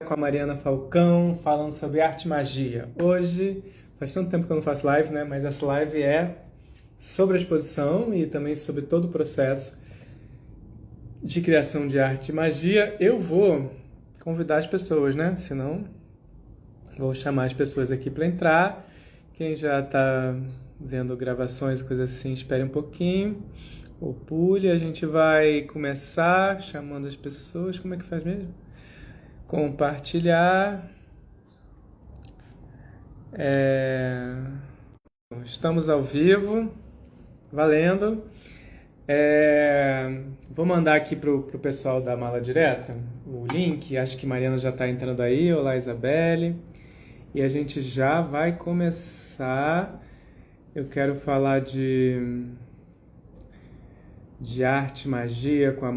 Com a Mariana Falcão, falando sobre arte e magia. Hoje, faz tanto tempo que eu não faço live, né? Mas essa live é sobre a exposição e também sobre todo o processo de criação de arte e magia. Eu vou convidar as pessoas, né? Senão, vou chamar as pessoas aqui para entrar. Quem já está vendo gravações e coisas assim, espere um pouquinho. Ou pule, a gente vai começar chamando as pessoas. Como é que faz mesmo? Compartilhar. É, Estamos ao vivo, valendo. Vou mandar aqui pro pessoal da Mala Direta o link. Acho que Mariana já está entrando aí. Olá, Isabelle. E a gente já vai começar. Eu quero falar de arte e magia com a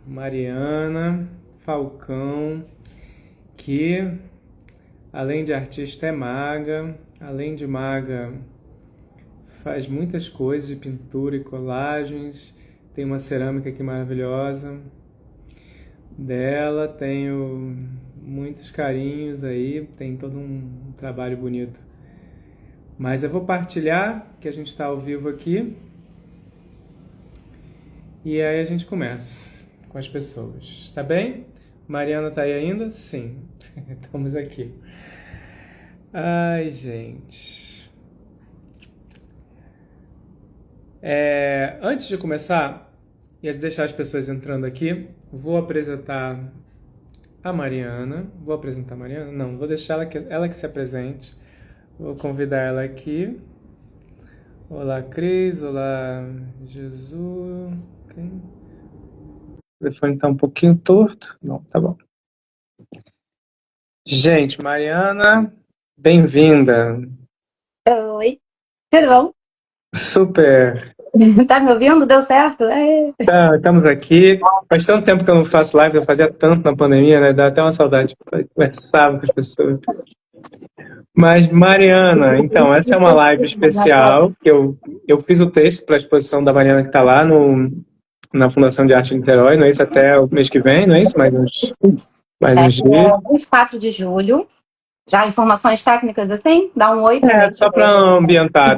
Mariana Falcão, que além de artista é maga, além de maga faz muitas coisas de pintura e colagens, tem uma cerâmica aqui maravilhosa dela, tenho muitos carinhos aí, tem todo um trabalho bonito. Mas eu vou partilhar, que a gente está ao vivo aqui, e aí a gente começa com as pessoas, tá bem? Mariana tá aí ainda? Sim, estamos aqui. Ai, gente. Antes de começar e deixar as pessoas entrando aqui, vou apresentar a Mariana. Vou apresentar a Mariana? Não, vou deixar ela que se apresente. Vou convidar ela aqui. Olá, Cris. Olá, Jesus. Quem? O telefone tá um pouquinho torto. Não, tá bom. Gente, Mariana, bem-vinda. Oi, tudo bom? Super. Tá me ouvindo? Deu certo? Estamos aqui. Faz tanto tempo que eu não faço live, eu fazia tanto na pandemia, né? Dá até uma saudade de conversar com as pessoas. Mas, Mariana, então, essa é uma live especial que eu fiz o texto para a exposição da Mariana que está lá na Fundação de Arte de Niterói, não é isso? Até o mês que vem, não é isso? Mais uns dias. 24 de julho. Já informações técnicas assim? Dá um oi pra gente. Só para ambientar,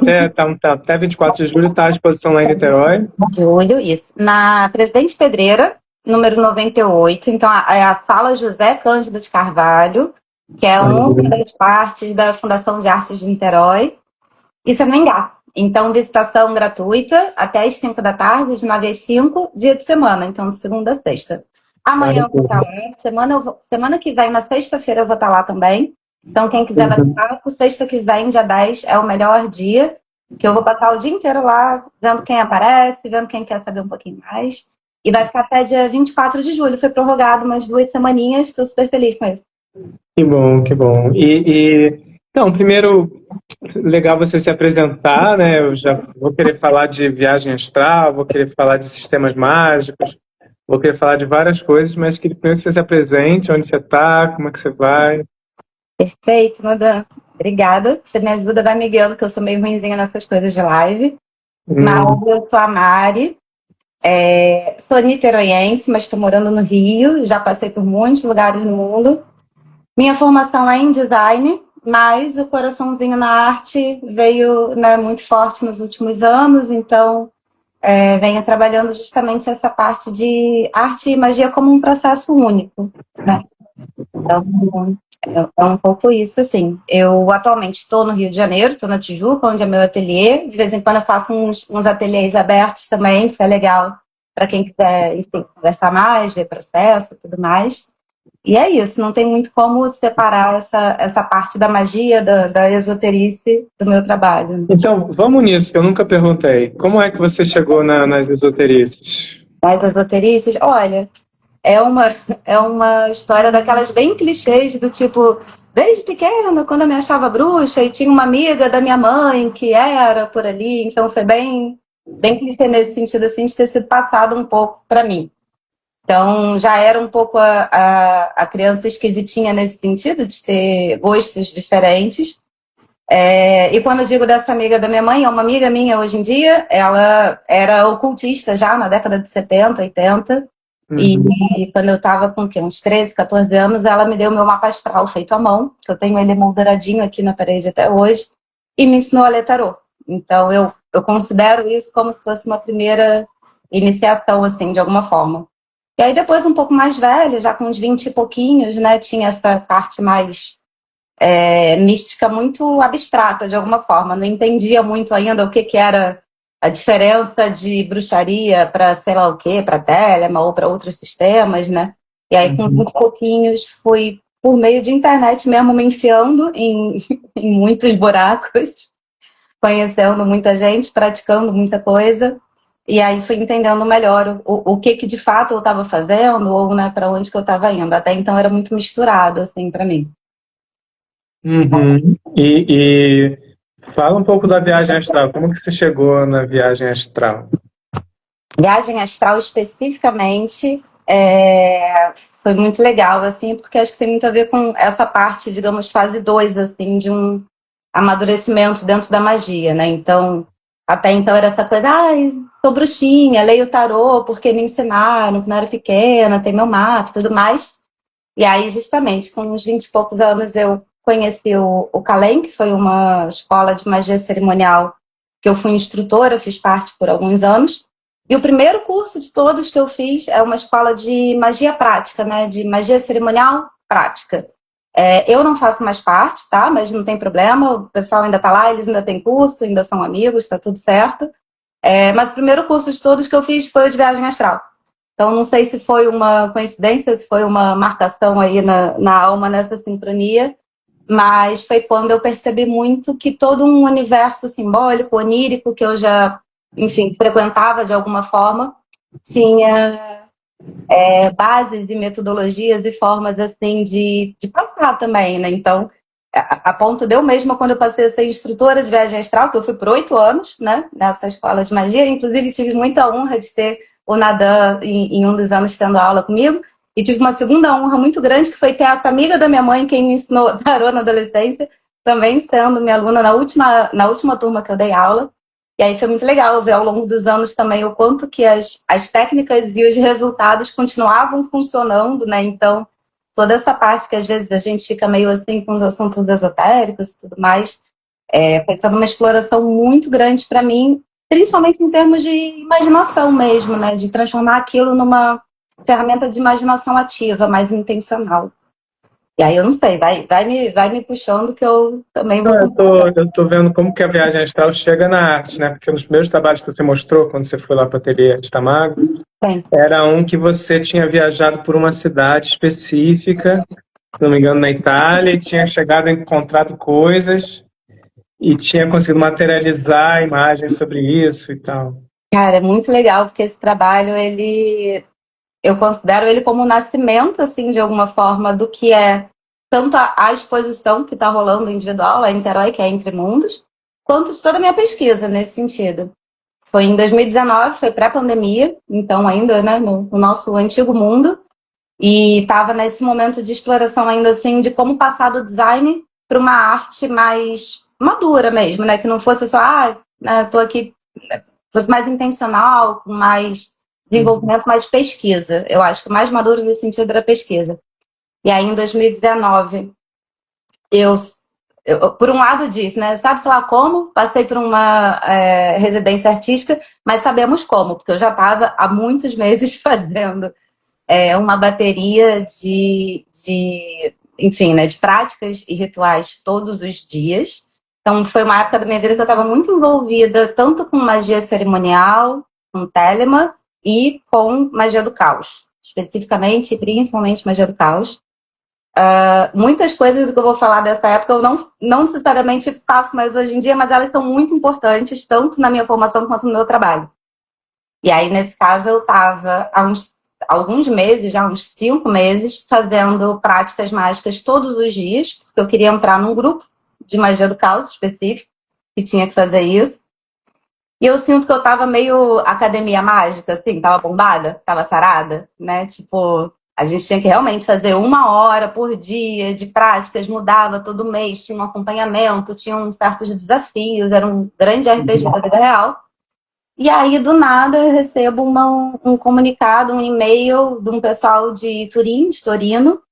até 24 de julho está a exposição lá em Niterói. Julho, isso. Na Presidente Pedreira, número 98. Então, é a Sala José Cândido de Carvalho, que é uma das partes da Fundação de Artes de Niterói. Isso é no Engá. Então, visitação gratuita até as 5 da tarde, de 9 às 5, dia de semana. Então, de segunda a sexta. Amanhã eu vou estar lá. Semana que vem, na sexta-feira, eu vou estar lá também. Então, quem quiser bater papo, sexta que vem, dia 10, é o melhor dia, que eu vou passar o dia inteiro lá, vendo quem aparece, vendo quem quer saber um pouquinho mais. E vai ficar até dia 24 de julho. Foi prorrogado umas 2 semaninhas, estou super feliz com isso. Que bom, que bom. Então, primeiro, legal você se apresentar, né? Eu já vou querer falar de viagem astral, vou querer falar de sistemas mágicos, vou querer falar de várias coisas, mas queria primeiro que você se apresente, onde você está, como é que você vai. Perfeito, Nadan. Obrigada. Você me ajuda, vai me guiando, que eu sou meio ruinzinha nessas coisas de live. Mas eu sou a Mari, sou niteroiense, mas estou morando no Rio, já passei por muitos lugares no mundo. Minha formação é em design, mas o coraçãozinho na arte veio, né, muito forte nos últimos anos, então venho trabalhando justamente essa parte de arte e magia como um processo único, né? Então, é um pouco isso, assim. Eu atualmente estou no Rio de Janeiro, estou na Tijuca, onde é meu ateliê. De vez em quando eu faço uns ateliês abertos também, isso é legal para quem quiser, enfim, conversar mais, ver processo e tudo mais. E é isso, não tem muito como separar essa parte da magia, da esoterice do meu trabalho. Então, vamos nisso, que eu nunca perguntei. Como é que você chegou nas esoterices? As esoterices, olha, é uma, é uma história daquelas bem clichês, do tipo, desde pequena, quando eu me achava bruxa, e tinha uma amiga da minha mãe que era por ali, então foi bem clichê nesse sentido, assim, de ter sido passado um pouco para mim. Então, já era um pouco a criança esquisitinha nesse sentido, de ter gostos diferentes. E quando eu digo dessa amiga da minha mãe, é uma amiga minha hoje em dia, ela era ocultista já na década de 70, 80. Uhum. E quando eu estava com o quê? Uns 13, 14 anos, ela me deu meu mapa astral feito à mão, que eu tenho ele molduradinho aqui na parede até hoje, e me ensinou a ler tarô. Então eu considero isso como se fosse uma primeira iniciação, assim, de alguma forma. E aí depois, um pouco mais velha, já com uns 20 e pouquinhos, né, tinha essa parte mais mística muito abstrata, de alguma forma. Não entendia muito ainda o que, que era a diferença de bruxaria para sei lá o quê, para Telema ou para outros sistemas, né? E aí, com Uhum. muito pouquinhos, fui por meio de internet mesmo me enfiando em muitos buracos, conhecendo muita gente, praticando muita coisa. E aí fui entendendo melhor o que de fato eu estava fazendo ou, né, para onde que eu estava indo. Até então era muito misturado, assim, para mim. Uhum. E fala um pouco da viagem astral. Como que você chegou na viagem astral? Viagem astral especificamente foi muito legal, assim, porque acho que tem muito a ver com essa parte, digamos, fase 2 assim, de um amadurecimento dentro da magia, né? Então, até então era essa coisa, ai, sou bruxinha, leio tarô porque me ensinaram quando eu era pequena, tem meu mapa e tudo mais. E aí, justamente, com uns 20 e poucos anos, eu conheci o Calem, que foi uma escola de magia cerimonial que eu fui instrutora, fiz parte por alguns anos. E o primeiro curso de todos que eu fiz é uma escola de magia prática, né? De magia cerimonial prática. Eu não faço mais parte, tá? Mas não tem problema, o pessoal ainda tá lá, eles ainda têm curso, ainda são amigos, tá tudo certo. Mas o primeiro curso de todos que eu fiz foi o de viagem astral. Então, não sei se foi uma coincidência, se foi uma marcação aí na alma, nessa sincronia, mas foi quando eu percebi muito que todo um universo simbólico, onírico, que eu já, enfim, frequentava de alguma forma, tinha bases e metodologias e formas, assim, de passar também, né? Então, a ponto de eu mesma, quando eu passei a ser instrutora de viagem astral, que eu fui por 8 anos, né, nessa escola de magia, inclusive tive muita honra de ter o Nadan em um dos anos tendo aula comigo, e tive uma segunda honra muito grande, que foi ter essa amiga da minha mãe, quem me ensinou tarô na adolescência, também sendo minha aluna na última turma que eu dei aula. E aí foi muito legal ver ao longo dos anos também o quanto que as técnicas e os resultados continuavam funcionando, né? Então, toda essa parte que às vezes a gente fica meio assim com os assuntos esotéricos e tudo mais, foi sendo uma exploração muito grande para mim, principalmente em termos de imaginação mesmo, né? De transformar aquilo numa ferramenta de imaginação ativa, mais intencional. E aí eu não sei, vai me puxando que eu também Não, vou. eu tô vendo como que a viagem astral chega na arte, né? Porque nos primeiros trabalhos que você mostrou, quando você foi lá para o ateliê de Tamago, Sim. era um que você tinha viajado por uma cidade específica, se não me engano, na Itália, e tinha chegado a encontrado coisas e tinha conseguido materializar imagens sobre isso e tal. Cara, é muito legal, porque esse trabalho, eu considero ele como um nascimento, assim, de alguma forma, do que é tanto a exposição que está rolando individual, a Interói, que é Entre Mundos, quanto de toda a minha pesquisa nesse sentido. Foi em 2019, foi pré-pandemia, então ainda, né, no nosso antigo mundo, e estava nesse momento de exploração ainda, assim, de como passar do design para uma arte mais madura mesmo, né, que não fosse só, né, tô aqui, fosse mais intencional, com mais desenvolvimento, mais pesquisa. Eu acho que o mais maduro nesse sentido era pesquisa. E aí, em 2019, eu por um lado disse, né, sabe, sei lá como, passei por uma residência artística, mas sabemos como, porque eu já estava há muitos meses fazendo uma bateria enfim, né, de práticas e rituais todos os dias. Então, foi uma época da minha vida que eu estava muito envolvida, tanto com magia cerimonial, com Telema, e com magia do caos. Especificamente e principalmente magia do caos. Muitas coisas do que eu vou falar dessa época eu não necessariamente faço mais hoje em dia, mas elas são muito importantes, tanto na minha formação quanto no meu trabalho. E aí, nesse caso, eu estava há alguns meses, já uns 5 meses, fazendo práticas mágicas todos os dias, porque eu queria entrar num grupo de magia do caos específico, que tinha que fazer isso. E eu sinto que eu tava meio academia mágica, assim, tava bombada, tava sarada, né? Tipo, a gente tinha que realmente fazer 1 hora por dia de práticas, mudava todo mês, tinha um acompanhamento, tinha certos desafios, era um grande RPG da vida real. E aí, do nada, eu recebo um comunicado, um e-mail de um pessoal de Turim, de Torino,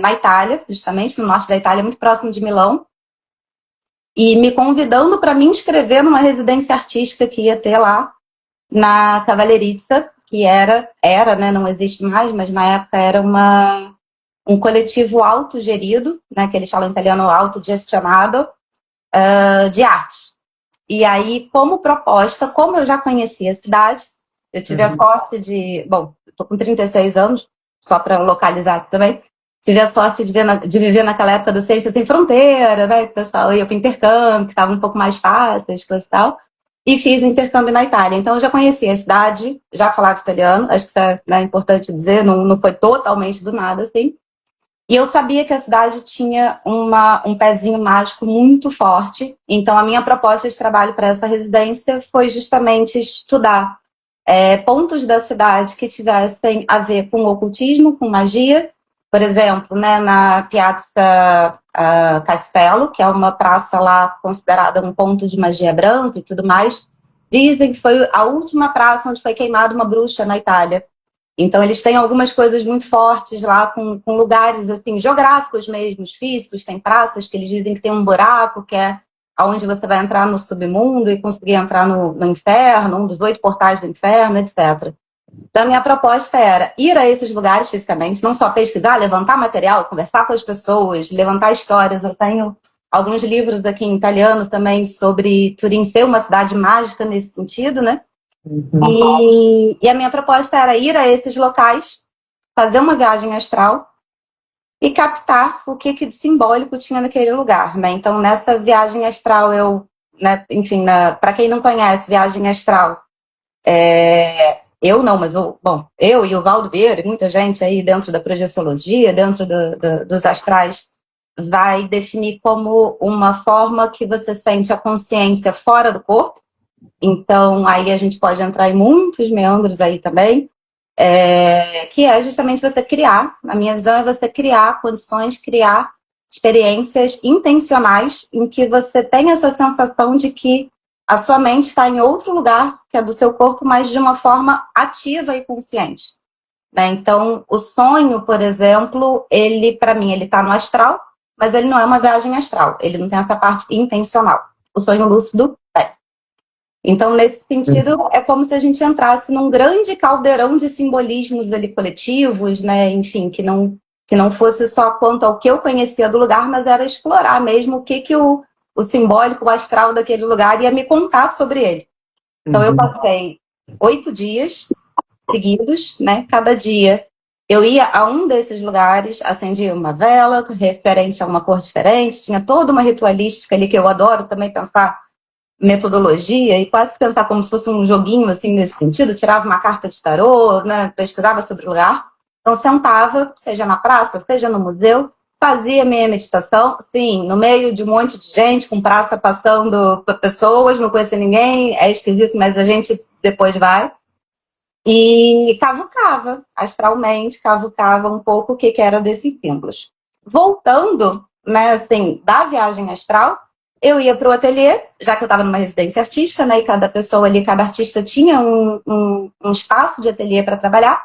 na Itália, justamente, no norte da Itália, muito próximo de Milão, e me convidando para me inscrever numa residência artística que ia ter lá na Cavallerizza, que era, né, não existe mais, mas na época era um coletivo autogerido, né, que eles falam em italiano autogestionado, de arte. E aí, como proposta, como eu já conhecia a cidade, eu tive a sorte de... Bom, estou com 36 anos, só para localizar aqui também. Tive a sorte de viver naquela época do Ciência Sem Fronteira, né? O pessoal ia para o intercâmbio, que estava um pouco mais fácil, coisa e tal. E fiz o intercâmbio na Itália. Então, eu já conhecia a cidade, já falava italiano. Acho que isso é, né, importante dizer, não foi totalmente do nada, assim. E eu sabia que a cidade tinha um pezinho mágico muito forte. Então, a minha proposta de trabalho para essa residência foi justamente estudar pontos da cidade que tivessem a ver com ocultismo, com magia. Por exemplo, né, na Piazza Castello, que é uma praça lá considerada um ponto de magia branca e tudo mais, dizem que foi a última praça onde foi queimada uma bruxa na Itália. Então, eles têm algumas coisas muito fortes lá, com lugares assim, geográficos mesmo, físicos. Tem praças que eles dizem que tem um buraco, que é onde você vai entrar no submundo e conseguir entrar no inferno, um dos 8 portais do inferno, etc. Então, a minha proposta era ir a esses lugares fisicamente, não só pesquisar, levantar material, conversar com as pessoas, levantar histórias. Eu tenho alguns livros aqui em italiano também sobre Turim ser uma cidade mágica nesse sentido, né? E a minha proposta era ir a esses locais, fazer uma viagem astral e captar o que de simbólico tinha naquele lugar, né? Então, nessa viagem astral, né, enfim, para quem não conhece, viagem astral, eu não, mas eu e o Valdo Vieira, e muita gente aí dentro da projeciologia, dentro dos astrais, vai definir como uma forma que você sente a consciência fora do corpo. Então, aí a gente pode entrar em muitos meandros aí também, que é justamente você criar, na minha visão, é você criar condições, criar experiências intencionais em que você tem essa sensação de que a sua mente está em outro lugar, que é do seu corpo, mas de uma forma ativa e consciente. Né? Então, o sonho, por exemplo, ele, para mim, ele está no astral, mas ele não é uma viagem astral, ele não tem essa parte intencional. O sonho lúcido tem. Então, nesse sentido, é como se a gente entrasse num grande caldeirão de simbolismos ali coletivos, né? Enfim, que não fosse só quanto ao que eu conhecia do lugar, mas era explorar mesmo o que o simbólico, o astral daquele lugar ia me contar sobre ele. Então, eu passei 8 dias seguidos, né? Cada dia eu ia a um desses lugares, acendia uma vela referente a uma cor diferente, tinha toda uma ritualística ali que eu adoro também pensar metodologia e quase pensar como se fosse um joguinho assim nesse sentido, tirava uma carta de tarô, né, pesquisava sobre o lugar, então sentava, seja na praça, seja no museu, fazia minha meditação, sim, no meio de um monte de gente, com praça passando pessoas, não conhecia ninguém, é esquisito, mas a gente depois vai, e cavucava, astralmente, cavucava um pouco o que era desses símbolos. Voltando, né, assim, da viagem astral, eu ia para o ateliê, já que eu estava numa residência artística, né, e cada pessoa ali, cada artista tinha um espaço de ateliê para trabalhar,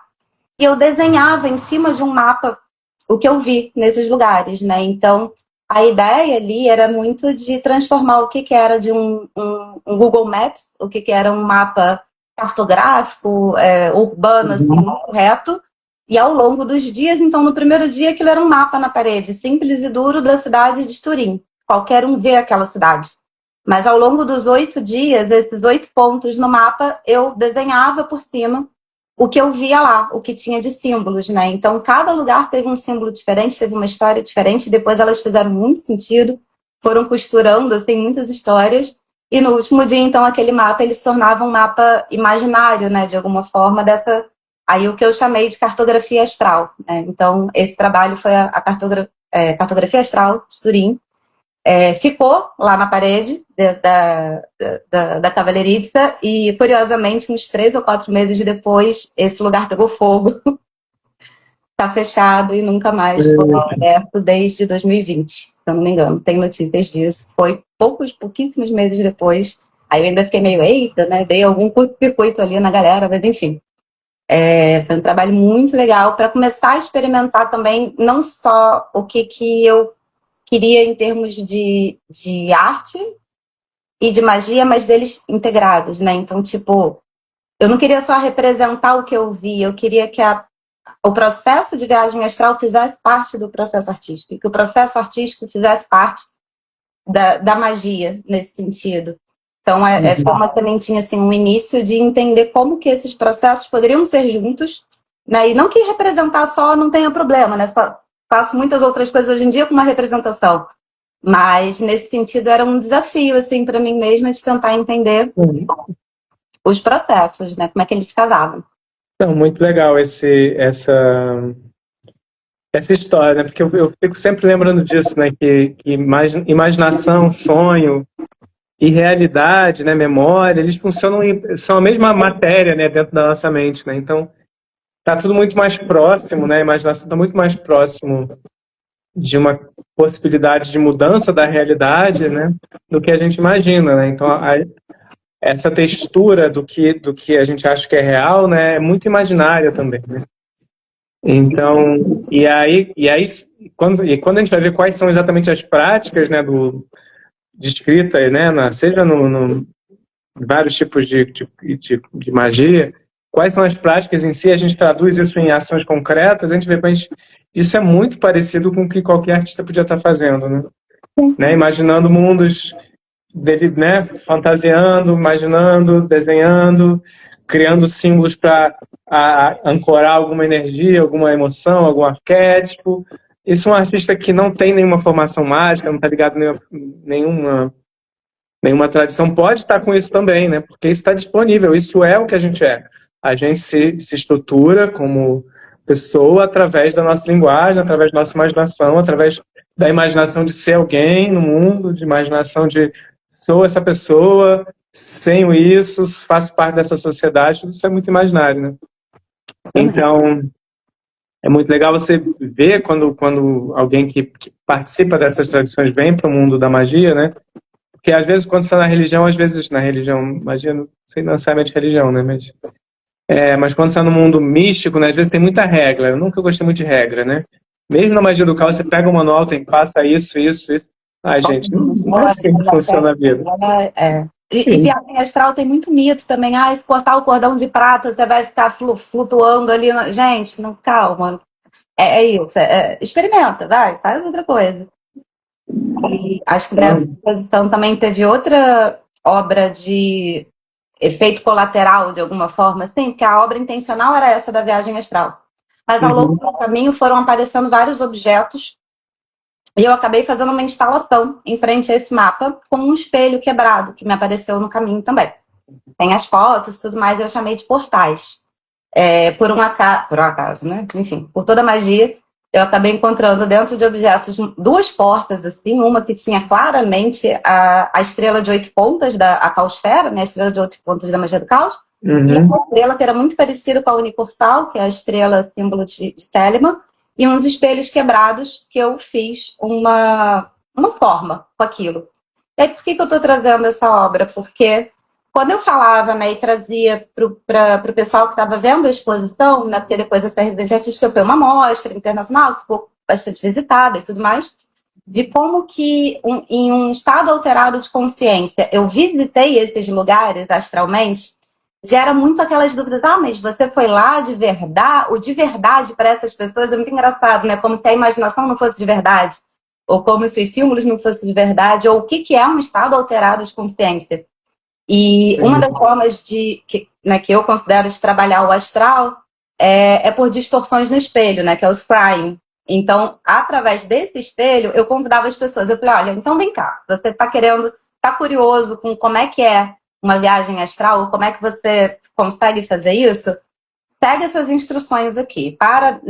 e eu desenhava em cima de um mapa o que eu vi nesses lugares, né, então a ideia ali era muito de transformar o que era de um Google Maps, o que era um mapa cartográfico, urbano, assim, muito reto, e ao longo dos dias, então no primeiro dia aquilo era um mapa na parede, simples e duro da cidade de Turim. Qualquer um vê aquela cidade. Mas ao longo dos 8 dias, esses 8 pontos no mapa, eu desenhava por cima o que eu via lá, o que tinha de símbolos, né? Então, cada lugar teve um símbolo diferente, teve uma história diferente, depois elas fizeram muito sentido, foram costurando, assim, muitas histórias, e no último dia, então, aquele mapa, ele se tornava um mapa imaginário, né? De alguma forma, aí o que eu chamei de cartografia astral, né? Então, esse trabalho foi a cartografia astral de Turim, ficou lá na parede da Cavallerizza e, curiosamente, uns 3 ou 4 meses depois, esse lugar pegou fogo, está fechado e nunca mais foi aberto desde 2020, se eu não me engano. Tem notícias disso. Foi pouquíssimos meses depois, Aí eu ainda fiquei meio, eita, né? Dei algum curto-circuito ali na galera, mas enfim. Foi um trabalho muito legal para começar a experimentar também, não só o que eu queria em termos de arte e de magia, mas deles integrados, né? Então, tipo, eu não queria só representar o que eu vi, eu queria que o processo de viagem astral fizesse parte do processo artístico, e que o processo artístico fizesse parte da magia, nesse sentido. Então, foi uma sementinha, assim, um início de entender como que esses processos poderiam ser juntos, né? E não que representar só não tenha problema, né? Faço muitas outras coisas hoje em dia com uma representação. Mas, nesse sentido, era um desafio, assim, para mim mesma, de tentar entender os processos, né? Como é que eles se casavam. Então, muito legal essa história, né? Porque eu fico sempre lembrando disso, né? Que imaginação, sonho e realidade, né? Memória, eles funcionam, são a mesma matéria, né? Dentro da nossa mente, né? Então, tá tudo muito mais próximo, né? A imaginação está muito mais próximo de uma possibilidade de mudança da realidade, né? Do que a gente imagina, né? Então, essa textura do que a gente acha que é real, né? É muito imaginária também, né? Então, quando a gente vai ver quais são exatamente as práticas, né, de escrita, né, seja no vários tipos de magia, quais são as práticas em si, a gente traduz isso em ações concretas, a gente vê, mas isso é muito parecido com o que qualquer artista podia estar fazendo, né? Imaginando mundos dele, né, fantasiando, imaginando, desenhando, criando símbolos para ancorar alguma energia, alguma emoção, algum arquétipo. Isso é um artista que não tem nenhuma formação mágica, não está ligado a nenhuma tradição, pode estar com isso também, né? Porque isso está disponível, isso é o que a gente é. A gente se estrutura como pessoa através da nossa linguagem, através da nossa imaginação, através da imaginação de ser alguém no mundo, de imaginação de sou essa pessoa, tenho isso, faço parte dessa sociedade, tudo isso é muito imaginário, né? Então, é muito legal você ver quando alguém que participa dessas tradições vem para o mundo da magia, né? Porque às vezes quando você está na religião, magia, não sei necessariamente religião, né? Mas quando você está no mundo místico, né? Às vezes tem muita regra. Eu nunca gostei muito de regra, né? Mesmo na magia do caos, você pega o manual, tem passa isso. Ai, gente, não é assim que funciona a vida. E viagem astral tem muito mito também. Se cortar o cordão de prata, você vai ficar flutuando ali. Gente, não, calma. É isso. Experimenta, vai, faz outra coisa. E acho que nessa exposição também teve outra obra de efeito colateral, de alguma forma, assim, porque a obra intencional era essa da viagem astral. Mas ao longo do caminho foram aparecendo vários objetos e eu acabei fazendo uma instalação em frente a esse mapa com um espelho quebrado, que me apareceu no caminho também. Tem as fotos e tudo mais, eu chamei de portais. Por um acaso, né? Enfim, por toda a magia, eu acabei encontrando dentro de objetos duas portas, assim, uma que tinha claramente a estrela de 8 pontas, a caosfera, né? A estrela de 8 pontas da magia do caos, e uma estrela que era muito parecida com a Unicursal, que é a estrela símbolo de Telemann, e uns espelhos quebrados que eu fiz uma forma com aquilo. E aí, por que eu estou trazendo essa obra? Porque quando eu falava, né, e trazia para o pessoal que estava vendo a exposição, né, porque depois essa residência artística foi uma mostra internacional, que ficou bastante visitada e tudo mais, de como que em um estado alterado de consciência eu visitei esses lugares astralmente, gera muito aquelas dúvidas, mas você foi lá de verdade? O de verdade para essas pessoas é muito engraçado, né? Como se a imaginação não fosse de verdade, ou como se os símbolos não fossem de verdade, ou o que é um estado alterado de consciência. E uma das formas que eu considero de trabalhar o astral é por distorções no espelho, né? Que é o scrying. Então, através desse espelho, eu convidava as pessoas. Eu falei, olha, então vem cá. Você está curioso com como é que é uma viagem astral? Como é que você consegue fazer isso? Segue essas instruções aqui. Para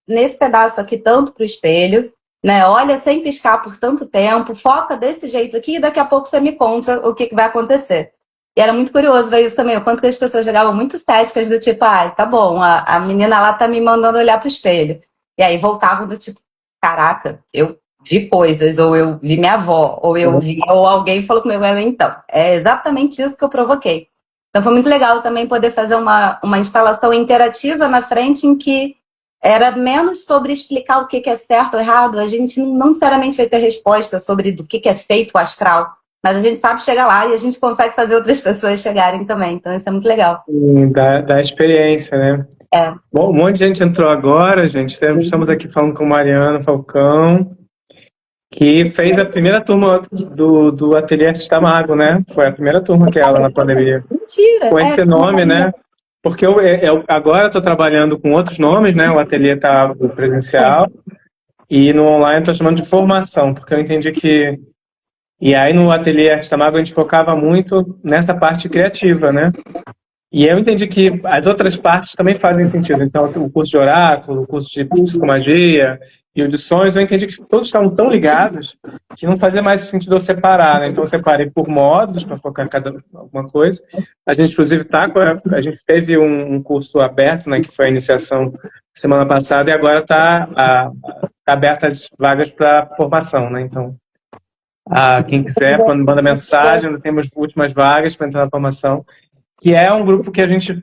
nesse pedaço aqui, tanto para o espelho, né? Olha sem piscar por tanto tempo, foca desse jeito aqui e daqui a pouco você me conta o que vai acontecer. E era muito curioso ver isso também, o quanto que as pessoas chegavam muito céticas, do tipo, tá bom, a menina lá tá me mandando olhar pro espelho. E aí voltavam do tipo, caraca, eu vi coisas, ou eu vi minha avó, ou alguém falou comigo, então, é exatamente isso que eu provoquei. Então foi muito legal também poder fazer uma instalação interativa na frente em que era menos sobre explicar o que é certo ou errado. A gente não necessariamente vai ter resposta sobre do que é feito o astral, mas a gente sabe chegar lá e a gente consegue fazer outras pessoas chegarem também. Então isso é muito legal. Da experiência, né? É. Bom, um monte de gente entrou agora, gente. Estamos aqui falando com Mariana Falcão, que fez a primeira turma do Ateliê Artista Mago, né? Foi a primeira turma que ela na pandemia. Mentira! Com esse nome, né? Porque eu agora estou trabalhando com outros nomes, né? O ateliê está presencial e no online estou chamando de formação, porque eu entendi que... E aí no Ateliê Artista Mago a gente focava muito nessa parte criativa, né? E eu entendi que as outras partes também fazem sentido. Então, o curso de oráculo, o curso de psicomagia e o de sonhos, eu entendi que todos estavam tão ligados que não fazia mais sentido eu separar, né? Então, eu separei por módulos para focar em cada alguma coisa. A gente, inclusive, a gente teve um curso aberto, né? Que foi a iniciação semana passada e agora tá aberta as vagas para formação, né? Então, quem quiser, quando manda mensagem, ainda temos últimas vagas para entrar na formação. Que é um grupo que a gente...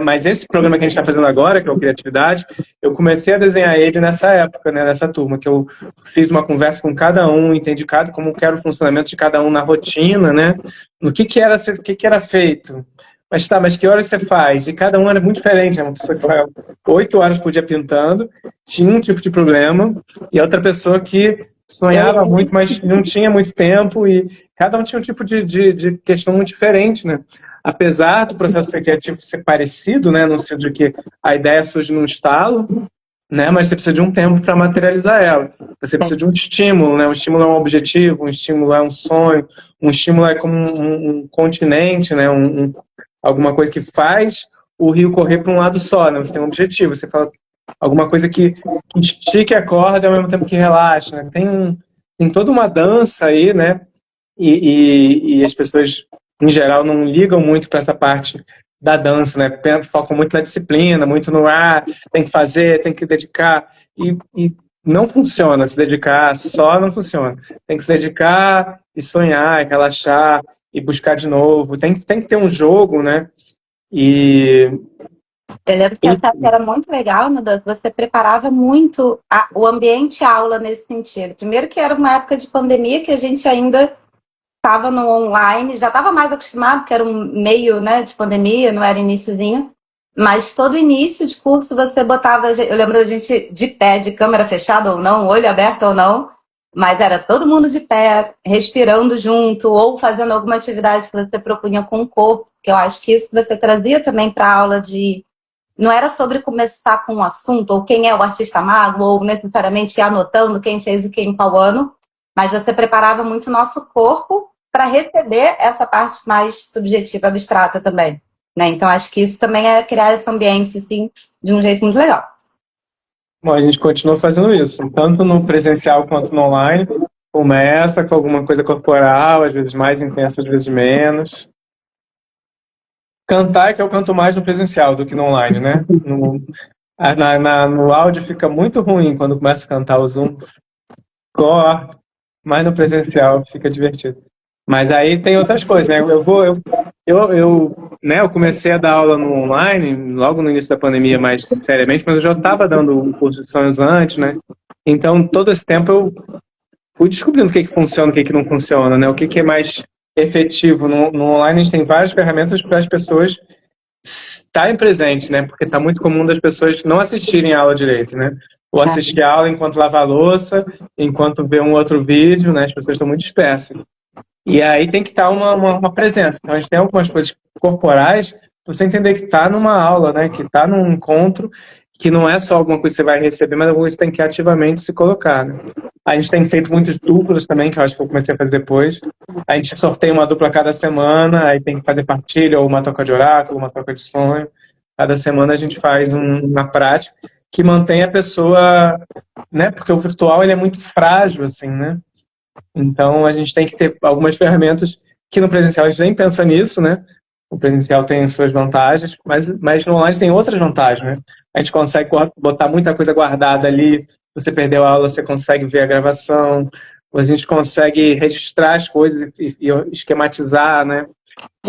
mas esse programa que a gente está fazendo agora, que é o Criatividade, eu comecei a desenhar ele nessa época, né, nessa turma, que eu fiz uma conversa com cada um, entendi como que era o funcionamento de cada um na rotina, né, no que era feito. Mas que horas você faz? E cada um era muito diferente. Uma pessoa que vai 8 horas por dia pintando, tinha um tipo de problema, e outra pessoa que sonhava muito, mas não tinha muito tempo, e cada um tinha um tipo de questão muito diferente, né? Apesar do processo criativo ser parecido, né, no sentido de que a ideia surge num estalo, né, mas você precisa de um tempo para materializar ela. Você precisa de um estímulo, né? Um estímulo é um objetivo, um estímulo é um sonho, um estímulo é como um continente, né? Alguma coisa que faz o rio correr para um lado só, né? Você tem um objetivo, você fala alguma coisa que estique a corda ao mesmo tempo que relaxa, né? Tem toda uma dança aí, né? E as pessoas em geral não ligam muito para essa parte da dança, né? Focam muito na disciplina, muito no tem que fazer, tem que dedicar, e não funciona. Se dedicar só não funciona. Tem que se dedicar e sonhar, e relaxar e buscar de novo. Tem que ter um jogo, né? Eu lembro que essa era muito legal, Nadan, que você preparava muito o ambiente aula nesse sentido. Primeiro que era uma época de pandemia que a gente ainda estava no online, já estava mais acostumado, porque era um meio, né, de pandemia, não era iniciozinho, mas todo início de curso você botava, eu lembro da gente de pé, de câmera fechada ou não, olho aberto ou não, mas era todo mundo de pé, respirando junto, ou fazendo alguma atividade que você propunha com o corpo, que eu acho que isso você trazia também para a aula de... Não era sobre começar com um assunto, ou quem é o artista mago, ou necessariamente ir anotando quem fez o que em qual ano, mas você preparava muito o nosso corpo para receber essa parte mais subjetiva, abstrata também, né? Então, acho que isso também é criar essa ambiência, assim, de um jeito muito legal. Bom, a gente continua fazendo isso, tanto no presencial quanto no online. Começa com alguma coisa corporal, às vezes mais intensa, às vezes menos. Cantar é que eu canto mais no presencial do que no online, né? No áudio fica muito ruim quando começa a cantar o Zoom. Corta, mas no presencial fica divertido. Mas aí tem outras coisas, né? Eu comecei a dar aula no online logo no início da pandemia, mais seriamente, mas eu já estava dando um curso de sonhos antes, né? Então, todo esse tempo eu fui descobrindo o que funciona, o que não funciona, né? O que é mais efetivo. No online a gente tem várias ferramentas para as pessoas estarem presentes, né? Porque está muito comum das pessoas não assistirem a aula direito, né? Ou assistir a aula enquanto lava a louça, enquanto vê um outro vídeo, né? As pessoas estão muito dispersas. E aí tem que estar uma presença. Então a gente tem algumas coisas corporais para você entender que está numa aula, né? Que está num encontro, que não é só alguma coisa que você vai receber, mas alguma coisa que você tem que ativamente se colocar, né? A gente tem feito muitas duplas também, que eu acho que eu comecei a fazer depois. A gente sorteia uma dupla cada semana, aí tem que fazer partilha, ou uma troca de oráculo, uma troca de sonho. Cada semana a gente faz uma prática que mantém a pessoa, né? Porque o virtual ele é muito frágil, assim, né? Então, a gente tem que ter algumas ferramentas que no presencial a gente nem pensa nisso, né? O presencial tem suas vantagens, mas no online tem outras vantagens, né? A gente consegue botar muita coisa guardada ali você perdeu a aula, você consegue ver a gravação, a gente consegue registrar as coisas e esquematizar, né?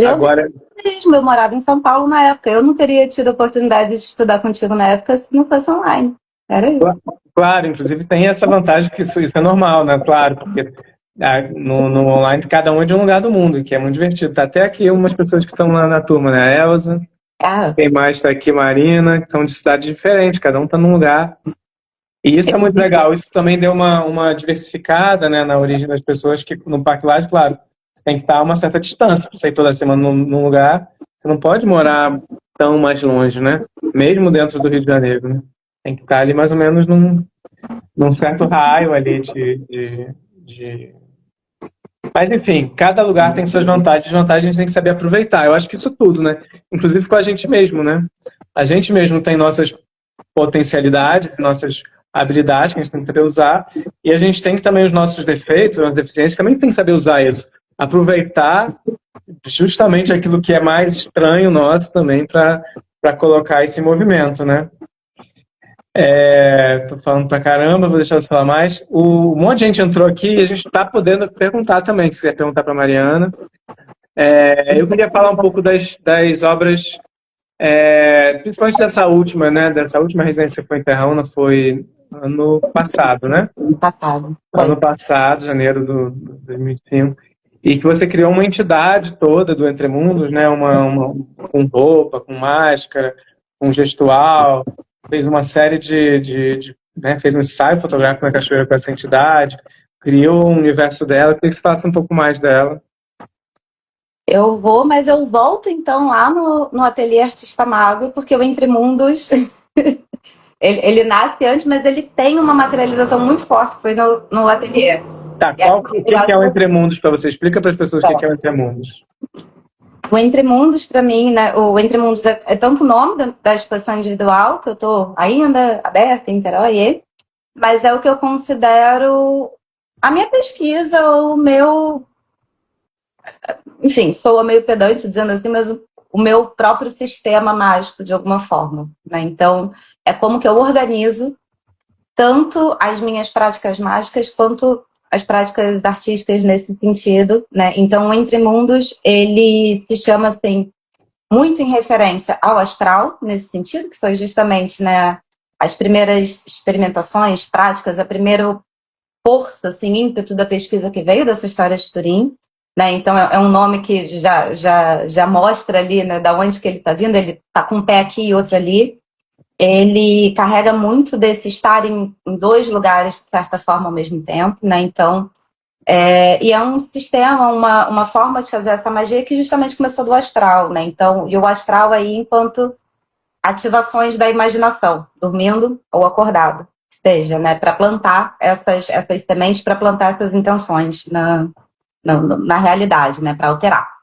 Agora, mesmo, eu morava em São Paulo na época. Eu não teria tido a oportunidade de estudar contigo na época se não fosse online. Era isso. claro, inclusive tem essa vantagem que isso é normal, né? Claro, porque no online cada um é de um lugar do mundo, que é muito divertido. Tá até aqui umas pessoas que estão lá na turma, né? A Elza, Ah, quem mais está aqui, Marina, que são de cidades diferentes, cada um está num lugar. E isso é muito legal. Isso também deu uma diversificada, né, na origem das pessoas, que no Parque Lage, claro, você tem que estar a uma certa distância para sair toda semana num lugar. Você não pode morar tão mais longe, né? Mesmo dentro do Rio de Janeiro, né? Tem que estar ali mais ou menos num certo raio ali de... Mas, enfim, cada lugar tem suas vantagens. As vantagens a gente tem que saber aproveitar. Eu acho que isso tudo, né? Inclusive com a gente mesmo, né? A gente mesmo tem nossas potencialidades, nossas habilidades que a gente tem que saber usar, e a gente tem que também os nossos defeitos, as deficiências, também tem que saber usar isso. Aproveitar justamente aquilo que é mais estranho nosso também para colocar esse movimento, né? Tô falando pra caramba, vou deixar você falar mais. Um monte de gente entrou aqui e a gente está podendo perguntar também, se quiser perguntar para Mariana. Eu queria falar um pouco das obras, principalmente dessa última, né? Dessa última residência que foi em Terraúna, foi ano passado, né? passado. Ano passado, janeiro de 2005. E que você criou uma entidade toda do Entre Mundos, né? Com roupa, com máscara, com gestual, fez uma série né? Fez um ensaio fotográfico na cachoeira com essa entidade, criou o universo dela. Eu queria que você falasse um pouco mais dela. Eu vou, mas eu volto então lá no Ateliê Artista Mago, porque o Entre Mundos ele nasce antes, mas ele tem uma materialização muito forte que foi no ateliê. Tá, o que é o Entre Mundos para você? Explica para as pessoas o que é o Entre Mundos. O Entre Mundos, para mim, né, o Entre Mundos é tanto o nome da exposição individual, que eu estou ainda aberta em Niterói, mas é o que eu considero a minha pesquisa, o meu... Enfim, sou meio pedante dizendo assim, mas o meu próprio sistema mágico, de alguma forma, né? Então, é como que eu organizo tanto as minhas práticas mágicas quanto as práticas artísticas nesse sentido, né? Então, o Entre Mundos, ele se chama assim, muito em referência ao astral, nesse sentido, que foi justamente, né, as primeiras experimentações, práticas, a primeira força, assim, ímpeto da pesquisa que veio dessa história de Turim, né? Então, é um nome que já mostra ali, né, da onde que ele está vindo, ele está com um pé aqui e outro ali. Ele carrega muito desse estar em dois lugares, de certa forma, ao mesmo tempo, né? Então, e é um sistema, uma forma de fazer essa magia que justamente começou do astral, né? Então, e o astral aí enquanto ativações da imaginação, dormindo ou acordado, que seja, né? Para plantar essas sementes, para plantar essas intenções na realidade, né? Para alterar.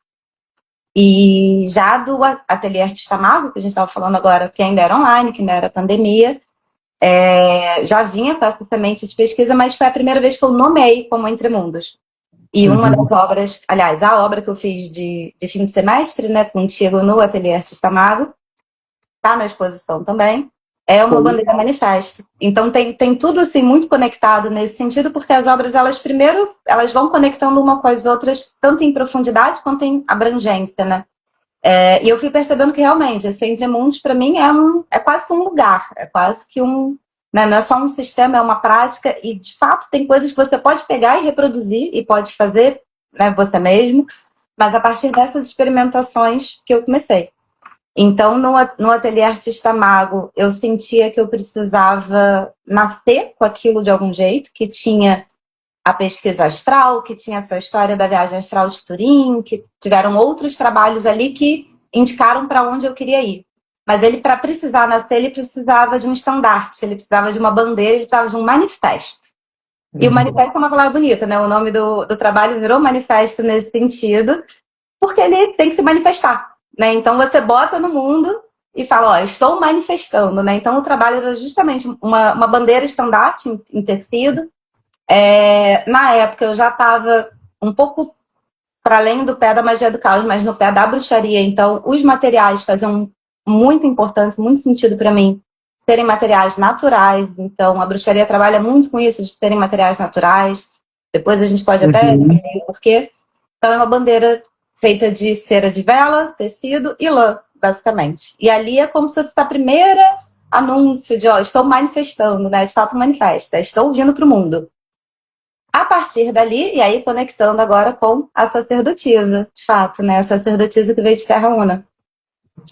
E já do Ateliê Artista Mago, que a gente estava falando agora, que ainda era online, que ainda era pandemia, já vinha com essa semente de pesquisa, mas foi a primeira vez que eu nomeei como Entre Mundos. E uma das obras, aliás, a obra que eu fiz de fim de semestre, né, contigo no Ateliê Artista Mago, está na exposição também, é uma bandeira manifesto. Então tem tudo assim muito conectado nesse sentido, porque as obras, elas vão conectando uma com as outras, tanto em profundidade quanto em abrangência, né? E eu fui percebendo que realmente esse Entre Mundos para mim é quase que um lugar, é quase que né, não é só um sistema, é uma prática, e de fato tem coisas que você pode pegar e reproduzir e pode fazer, né, você mesmo, mas a partir dessas experimentações que eu comecei. Então, no Ateliê Artista Mago, eu sentia que eu precisava nascer com aquilo de algum jeito, que tinha a pesquisa astral, que tinha essa história da viagem astral de Turim, que tiveram outros trabalhos ali que indicaram para onde eu queria ir. Mas ele, para precisar nascer, ele precisava de um estandarte, ele precisava de uma bandeira, ele precisava de um manifesto. E o manifesto é uma palavra bonita, né? O nome do trabalho virou manifesto nesse sentido, porque ele tem que se manifestar, né? Então você bota no mundo e fala, ó, estou manifestando, né? Então o trabalho era justamente uma bandeira estandarte em tecido. Na época eu já estava um pouco para além do pé da magia do caos, mas no pé da bruxaria. Então os materiais faziam muita importância, muito sentido para mim serem materiais naturais. Então, a bruxaria trabalha muito com isso, de serem materiais naturais. Depois a gente pode até entender o porquê. Então, é uma bandeira feita de cera de vela, tecido e lã, basicamente. E ali é como se fosse a primeira anúncio de, ó, estou manifestando, né? De fato, manifesta. Estou vindo para o mundo. A partir dali, e aí conectando agora com a sacerdotisa, de fato, né? A sacerdotisa que veio de Terra Una.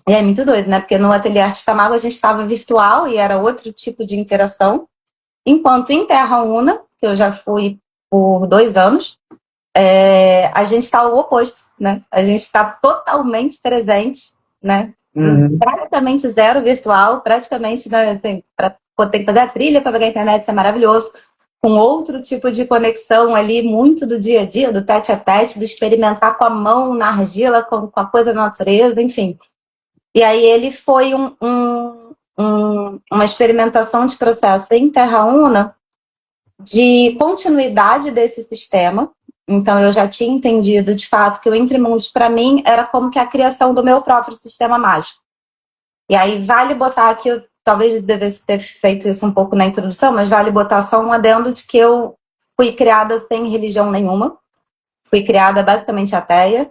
E é muito doido, né? Porque no Ateliê Artista Mago a gente estava virtual e era outro tipo de interação. Enquanto em Terra Una, que eu já fui por 2 anos, a gente está o oposto, né? A gente está totalmente presente, né? Praticamente zero virtual, praticamente, né, assim, ter que fazer a trilha para pegar a internet, isso é maravilhoso. Com outro tipo de conexão ali, muito do dia a dia, do tete a tete, do experimentar com a mão na argila, com a coisa da natureza, enfim. E aí ele foi uma experimentação de processo em Terra Una de continuidade desse sistema. Então eu já tinha entendido de fato que o Entre Mundos para mim era como que a criação do meu próprio sistema mágico. E aí vale botar aqui, eu talvez devesse ter feito isso um pouco na introdução, mas vale botar só um adendo de que eu fui criada sem religião nenhuma, fui criada basicamente ateia,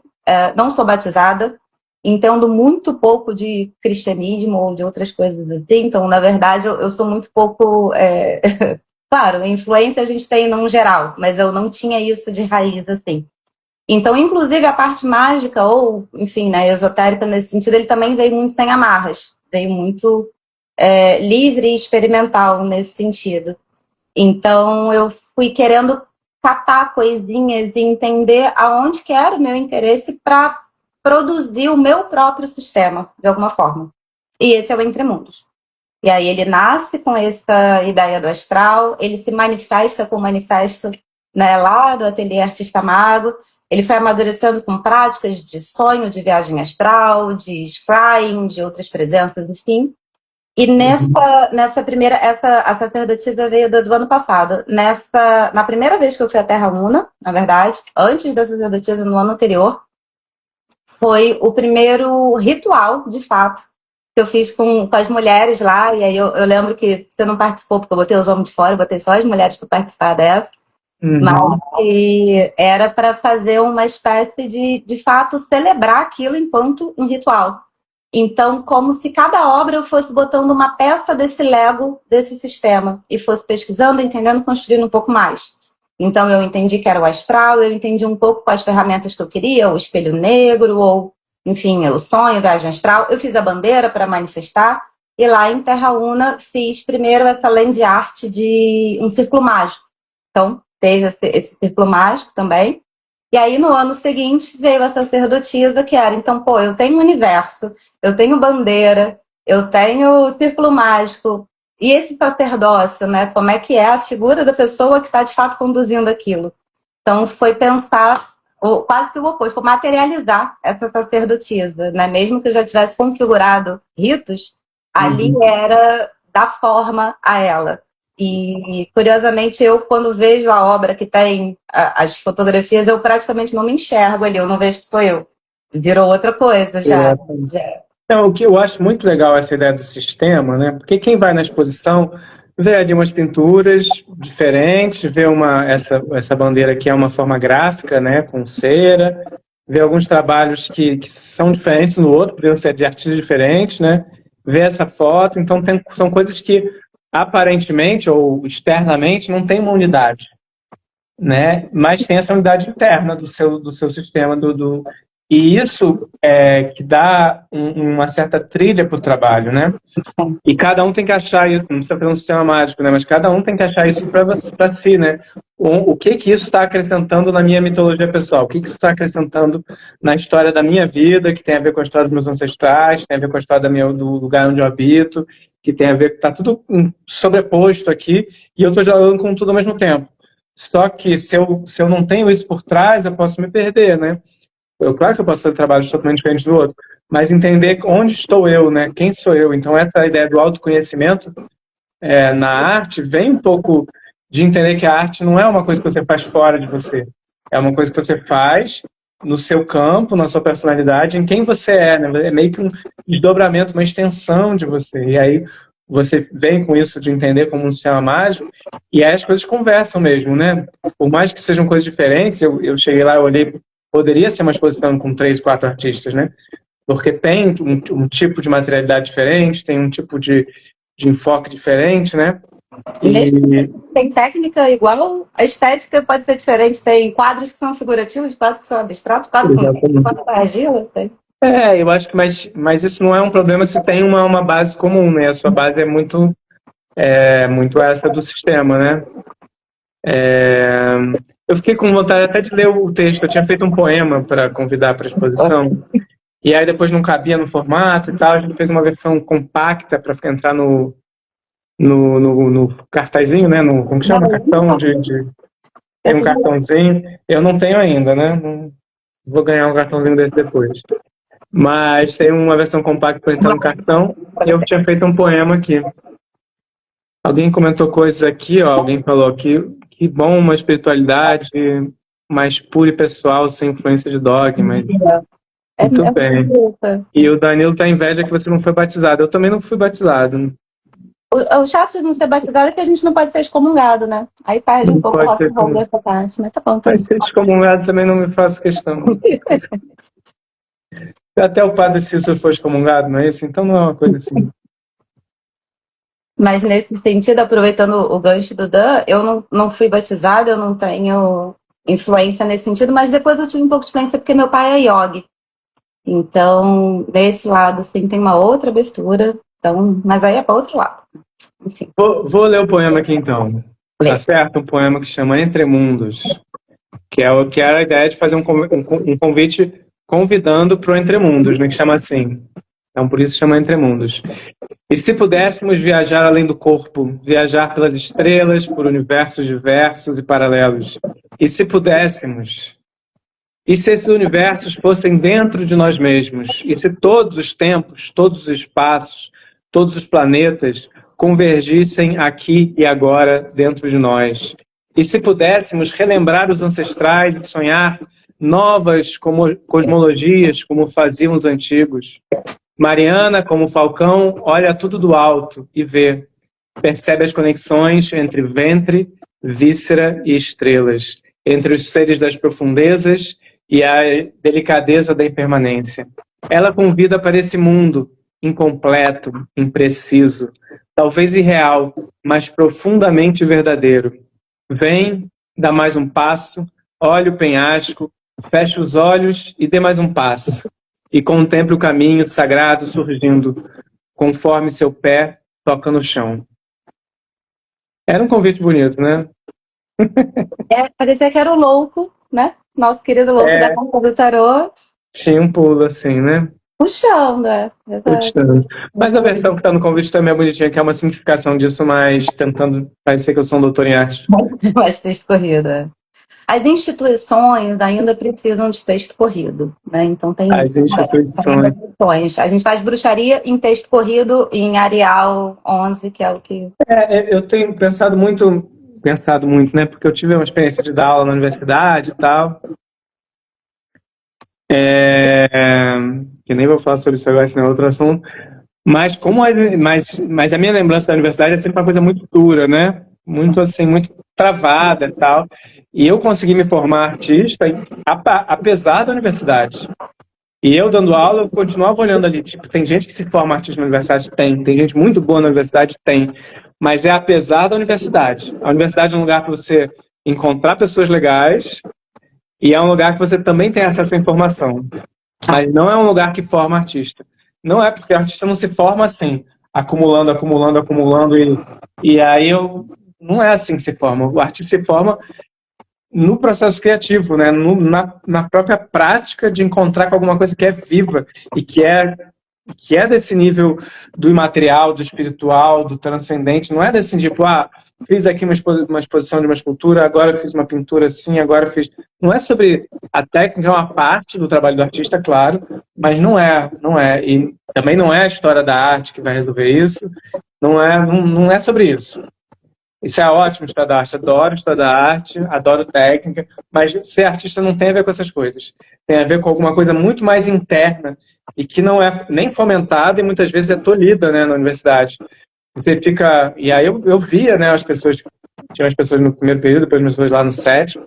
não sou batizada, entendo muito pouco de cristianismo ou de outras coisas assim, então na verdade eu sou muito pouco... Claro, influência a gente tem num geral, mas eu não tinha isso de raiz, assim. Então, inclusive, a parte mágica, ou, enfim, né, esotérica nesse sentido, ele também veio muito sem amarras. Veio muito livre e experimental nesse sentido. Então, eu fui querendo catar coisinhas e entender aonde que era o meu interesse para produzir o meu próprio sistema, de alguma forma. E esse é o Entre Mundos. E aí ele nasce com essa ideia do astral, ele se manifesta com o manifesto, né, lá do Ateliê Artista Mago, ele foi amadurecendo com práticas de sonho, de viagem astral, de scrying, de outras presenças, enfim. E nessa primeira, a sacerdotisa veio do ano passado. Na primeira vez que eu fui à Terra Una, na verdade, antes da sacerdotisa, no ano anterior, foi o primeiro ritual, de fato, que eu fiz com as mulheres lá, e aí eu lembro que você não participou, porque eu botei os homens de fora, eu botei só as mulheres para participar dessa, mas era para fazer uma espécie de fato, celebrar aquilo enquanto um ritual. Então, como se cada obra eu fosse botando uma peça desse Lego, desse sistema, e fosse pesquisando, entendendo, construindo um pouco mais. Então, eu entendi que era o astral, eu entendi um pouco quais ferramentas que eu queria, o espelho negro, ou enfim, o sonho, viagem astral. Eu fiz a bandeira para manifestar, e lá em Terra Una fiz primeiro essa land art de um círculo mágico. Então, teve esse círculo mágico também. E aí, no ano seguinte, veio a sacerdotisa, que era, então, pô, eu tenho universo, eu tenho bandeira, eu tenho círculo mágico, e esse sacerdócio, né? Como é que é a figura da pessoa que está, de fato, conduzindo aquilo? Então, foi pensar quase que o oposto, foi materializar essa sacerdotisa, né? Mesmo que eu já tivesse configurado ritos, ali era dar forma a ela. E, curiosamente, eu, quando vejo a obra que tem as fotografias, eu praticamente não me enxergo ali, eu não vejo que sou eu. Virou outra coisa já. Então, o que eu acho muito legal essa ideia do sistema, né? Porque quem vai na exposição vê ali umas pinturas diferentes, vê essa bandeira que é uma forma gráfica, né, com cera, vê alguns trabalhos que são diferentes no outro, poderiam ser de artistas diferentes, né? Vê essa foto, então são coisas que aparentemente ou externamente não tem uma unidade, né? Mas tem essa unidade interna do seu sistema, e isso que dá uma certa trilha para o trabalho, né? E cada um tem que achar isso, não precisa ter um sistema mágico, né? Mas cada um tem que achar isso para si, né? O que isso está acrescentando na minha mitologia pessoal? O que isso está acrescentando na história da minha vida, que tem a ver com a história dos meus ancestrais, que tem a ver com a história do lugar onde eu habito, que tem a ver, está tudo sobreposto aqui, e eu estou jogando com tudo ao mesmo tempo. Só que se eu não tenho isso por trás, eu posso me perder, né? Claro que eu posso fazer trabalhos totalmente diferentes do outro, mas entender onde estou eu, né? Quem sou eu? Então, essa ideia do autoconhecimento na arte vem um pouco de entender que a arte não é uma coisa que você faz fora de você. É uma coisa que você faz no seu campo, na sua personalidade, em quem você é, né? É meio que um desdobramento, uma extensão de você. E aí, você vem com isso de entender como um sistema mágico, e aí as coisas conversam mesmo, né? Por mais que sejam coisas diferentes, eu cheguei lá, eu olhei, poderia ser uma exposição com 3, 4 artistas, né? Porque tem um tipo de materialidade diferente, tem um tipo de enfoque diferente, né? Mesmo tem técnica igual, a estética pode ser diferente. Tem quadros que são figurativos, quadros que são abstratos, quadros com argila. Tem. Eu acho que, mas isso não é um problema se tem uma base comum, né? A sua base é muito essa do sistema, né? Eu fiquei com vontade até de ler o texto. Eu tinha feito um poema para convidar para a exposição, e aí depois não cabia no formato e tal. A gente fez uma versão compacta para entrar no cartazinho, né? Como que chama? Cartão tem um cartãozinho. Eu não tenho ainda, né? Vou ganhar um cartãozinho desse depois. Mas tem uma versão compacta para entrar no cartão, e eu tinha feito um poema aqui. Alguém comentou coisas aqui, ó. Alguém falou que bom uma espiritualidade mais pura e pessoal, sem influência de dogma. Muito bem. E o Danilo tá inveja que você não foi batizado. Eu também não fui batizado. O chato de não ser batizado é que a gente não pode ser excomungado, né? Aí perde um pouco o rock and roll dessa parte, mas tá bom. Mas ser excomungado também não me faço questão. Até o padre Cícero foi excomungado, não é isso? Então não é uma coisa assim. Mas nesse sentido, aproveitando o gancho do Dan, eu não fui batizada, eu não tenho influência nesse sentido, mas depois eu tive um pouco de influência porque meu pai é yogi. Então, desse lado, sim, tem uma outra abertura. Então, mas aí é para outro lado. Enfim. Vou ler o poema aqui, então. Tá certo? Um poema que chama Entre Mundos, que era a ideia de fazer um convite convidando para o Entre Mundos, né, que chama assim. Então, por isso chama Entre Mundos. E se pudéssemos viajar além do corpo, viajar pelas estrelas, por universos diversos e paralelos. E se pudéssemos... E se esses universos fossem dentro de nós mesmos? E se todos os tempos, todos os espaços, todos os planetas convergissem aqui e agora dentro de nós? E se pudéssemos relembrar os ancestrais e sonhar novas cosmologias como faziam os antigos? Mariana, como Falcão, olha tudo do alto e vê. Percebe as conexões entre ventre, víscera e estrelas, entre os seres das profundezas e a delicadeza da impermanência. Ela convida para esse mundo incompleto, impreciso, talvez irreal, mas profundamente verdadeiro. Vem, dá mais um passo, olha o penhasco, fecha os olhos e dê mais um passo. E contemple o caminho sagrado surgindo, conforme seu pé toca no chão. Era um convite bonito, né? Parecia que era o louco, né? Nosso querido louco da conta do tarô. Tinha um pulo assim, né? Puxando, né? Puxando. Mas a versão que está no convite também é bonitinha, que é uma simplificação disso, mas tentando parecer que eu sou um doutor em arte. Mais texto corrido, As instituições ainda precisam de texto corrido, né? Então tem as isso. Instituições. A gente faz bruxaria em texto corrido em Arial 11, que é o que... Eu tenho pensado muito, né? Porque eu tive uma experiência de dar aula na universidade e tal. Que nem vou falar sobre isso agora, esse não é outro assunto. Mas mas a minha lembrança da universidade é sempre uma coisa muito dura, né? Muito assim, muito travada e tal. E eu consegui me formar artista apesar da universidade. E eu dando aula, eu continuava olhando ali, tipo, tem gente que se forma artista na universidade? Tem gente muito boa na universidade? Tem. Mas é apesar da universidade. A universidade é um lugar para você encontrar pessoas legais e é um lugar que você também tem acesso à informação. Mas não é um lugar que forma artista. Não é porque o artista não se forma assim, acumulando, e aí não é assim que se forma. O artista se forma no processo criativo, né? Na própria prática de encontrar com alguma coisa que é viva e que é desse nível do imaterial, do espiritual, do transcendente. Não é desse tipo, fiz aqui uma exposição de uma escultura, agora fiz uma pintura assim, agora fiz... Não é sobre... A técnica é uma parte do trabalho do artista, claro, mas não é. E também não é a história da arte que vai resolver isso. Não é sobre isso. Isso é ótimo, estudar arte. Adoro estudar arte, adoro técnica, mas ser artista não tem a ver com essas coisas. Tem a ver com alguma coisa muito mais interna e que não é nem fomentada e muitas vezes é tolhida, né, na universidade. você fica... E aí eu via, né, as pessoas... Tinha as pessoas no primeiro período, depois as pessoas lá no sétimo,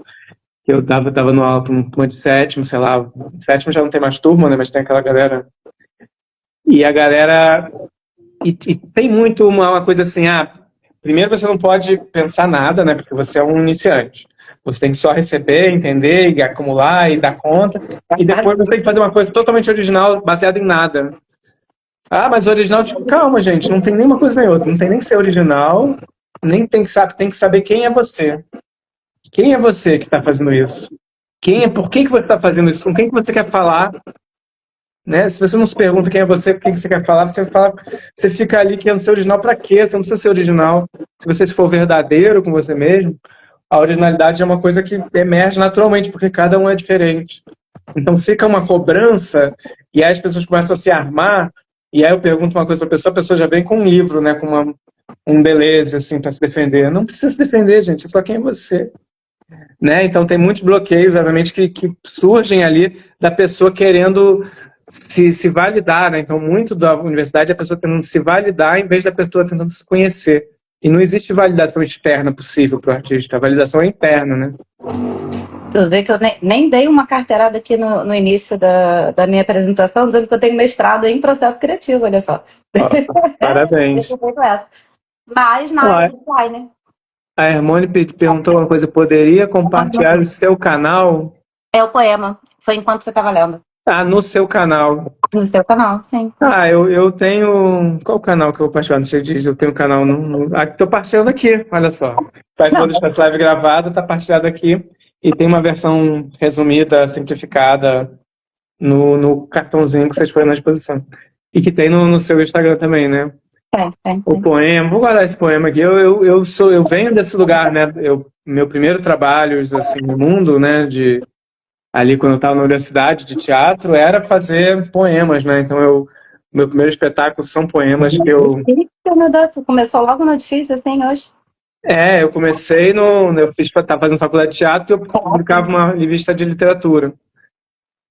que eu tava no alto, uma turma de sétimo, sei lá. Sétimo já não tem mais turma, né, mas tem aquela galera... E a galera... E tem muito uma coisa assim, primeiro você não pode pensar nada, né, porque você é um iniciante. Você tem que só receber, entender, e acumular, e dar conta. E depois você tem que fazer uma coisa totalmente original, baseada em nada. Mas original, tipo, calma, gente, não tem nenhuma coisa nem outra. Não tem nem que ser original, nem tem que saber quem é você. Quem é você que está fazendo isso? Por que você está fazendo isso? Com quem que você quer falar? Né? Se você não se pergunta quem é você, por que você quer falar, você fica ali querendo ser original para quê? Você não precisa ser original. Se você for verdadeiro com você mesmo, a originalidade é uma coisa que emerge naturalmente, porque cada um é diferente. Então fica uma cobrança, e aí as pessoas começam a se armar, e aí eu pergunto uma coisa para a pessoa já vem com um livro, né, com um beleza, assim, para se defender. Não precisa se defender, gente, é só quem é você. Né? Então tem muitos bloqueios, obviamente, que surgem ali da pessoa querendo se validar, né? Então muito da universidade é a pessoa tentando se validar em vez da pessoa tentando se conhecer. E não existe validação externa possível para o artista, a validação é interna, né? Tu vê que eu nem dei uma carteirada aqui no início da minha apresentação, dizendo que eu tenho mestrado em processo criativo, olha só. Parabéns. Mas na área de design. A Hermone perguntou uma coisa, poderia compartilhar o seu canal? É o poema, foi enquanto você estava lendo. No seu canal. No seu canal, sim. Eu tenho... Qual canal que eu vou partilhar? Não sei disso, eu tenho um canal estou partilhando aqui, olha só. Faz toda essa live gravada, está partilhado aqui. E tem uma versão resumida, simplificada, no cartãozinho que vocês foram na exposição. E que tem no seu Instagram também, né? Tem. O poema, vou guardar esse poema aqui. Eu venho desse lugar, né? Meu primeiro trabalho, assim, no mundo, né? Ali quando eu estava na universidade de teatro, era fazer poemas, né? Então meu primeiro espetáculo são poemas que eu... Tu começou logo no difícil, assim, hoje? Eu comecei estava fazendo faculdade de teatro e eu publicava uma revista de literatura.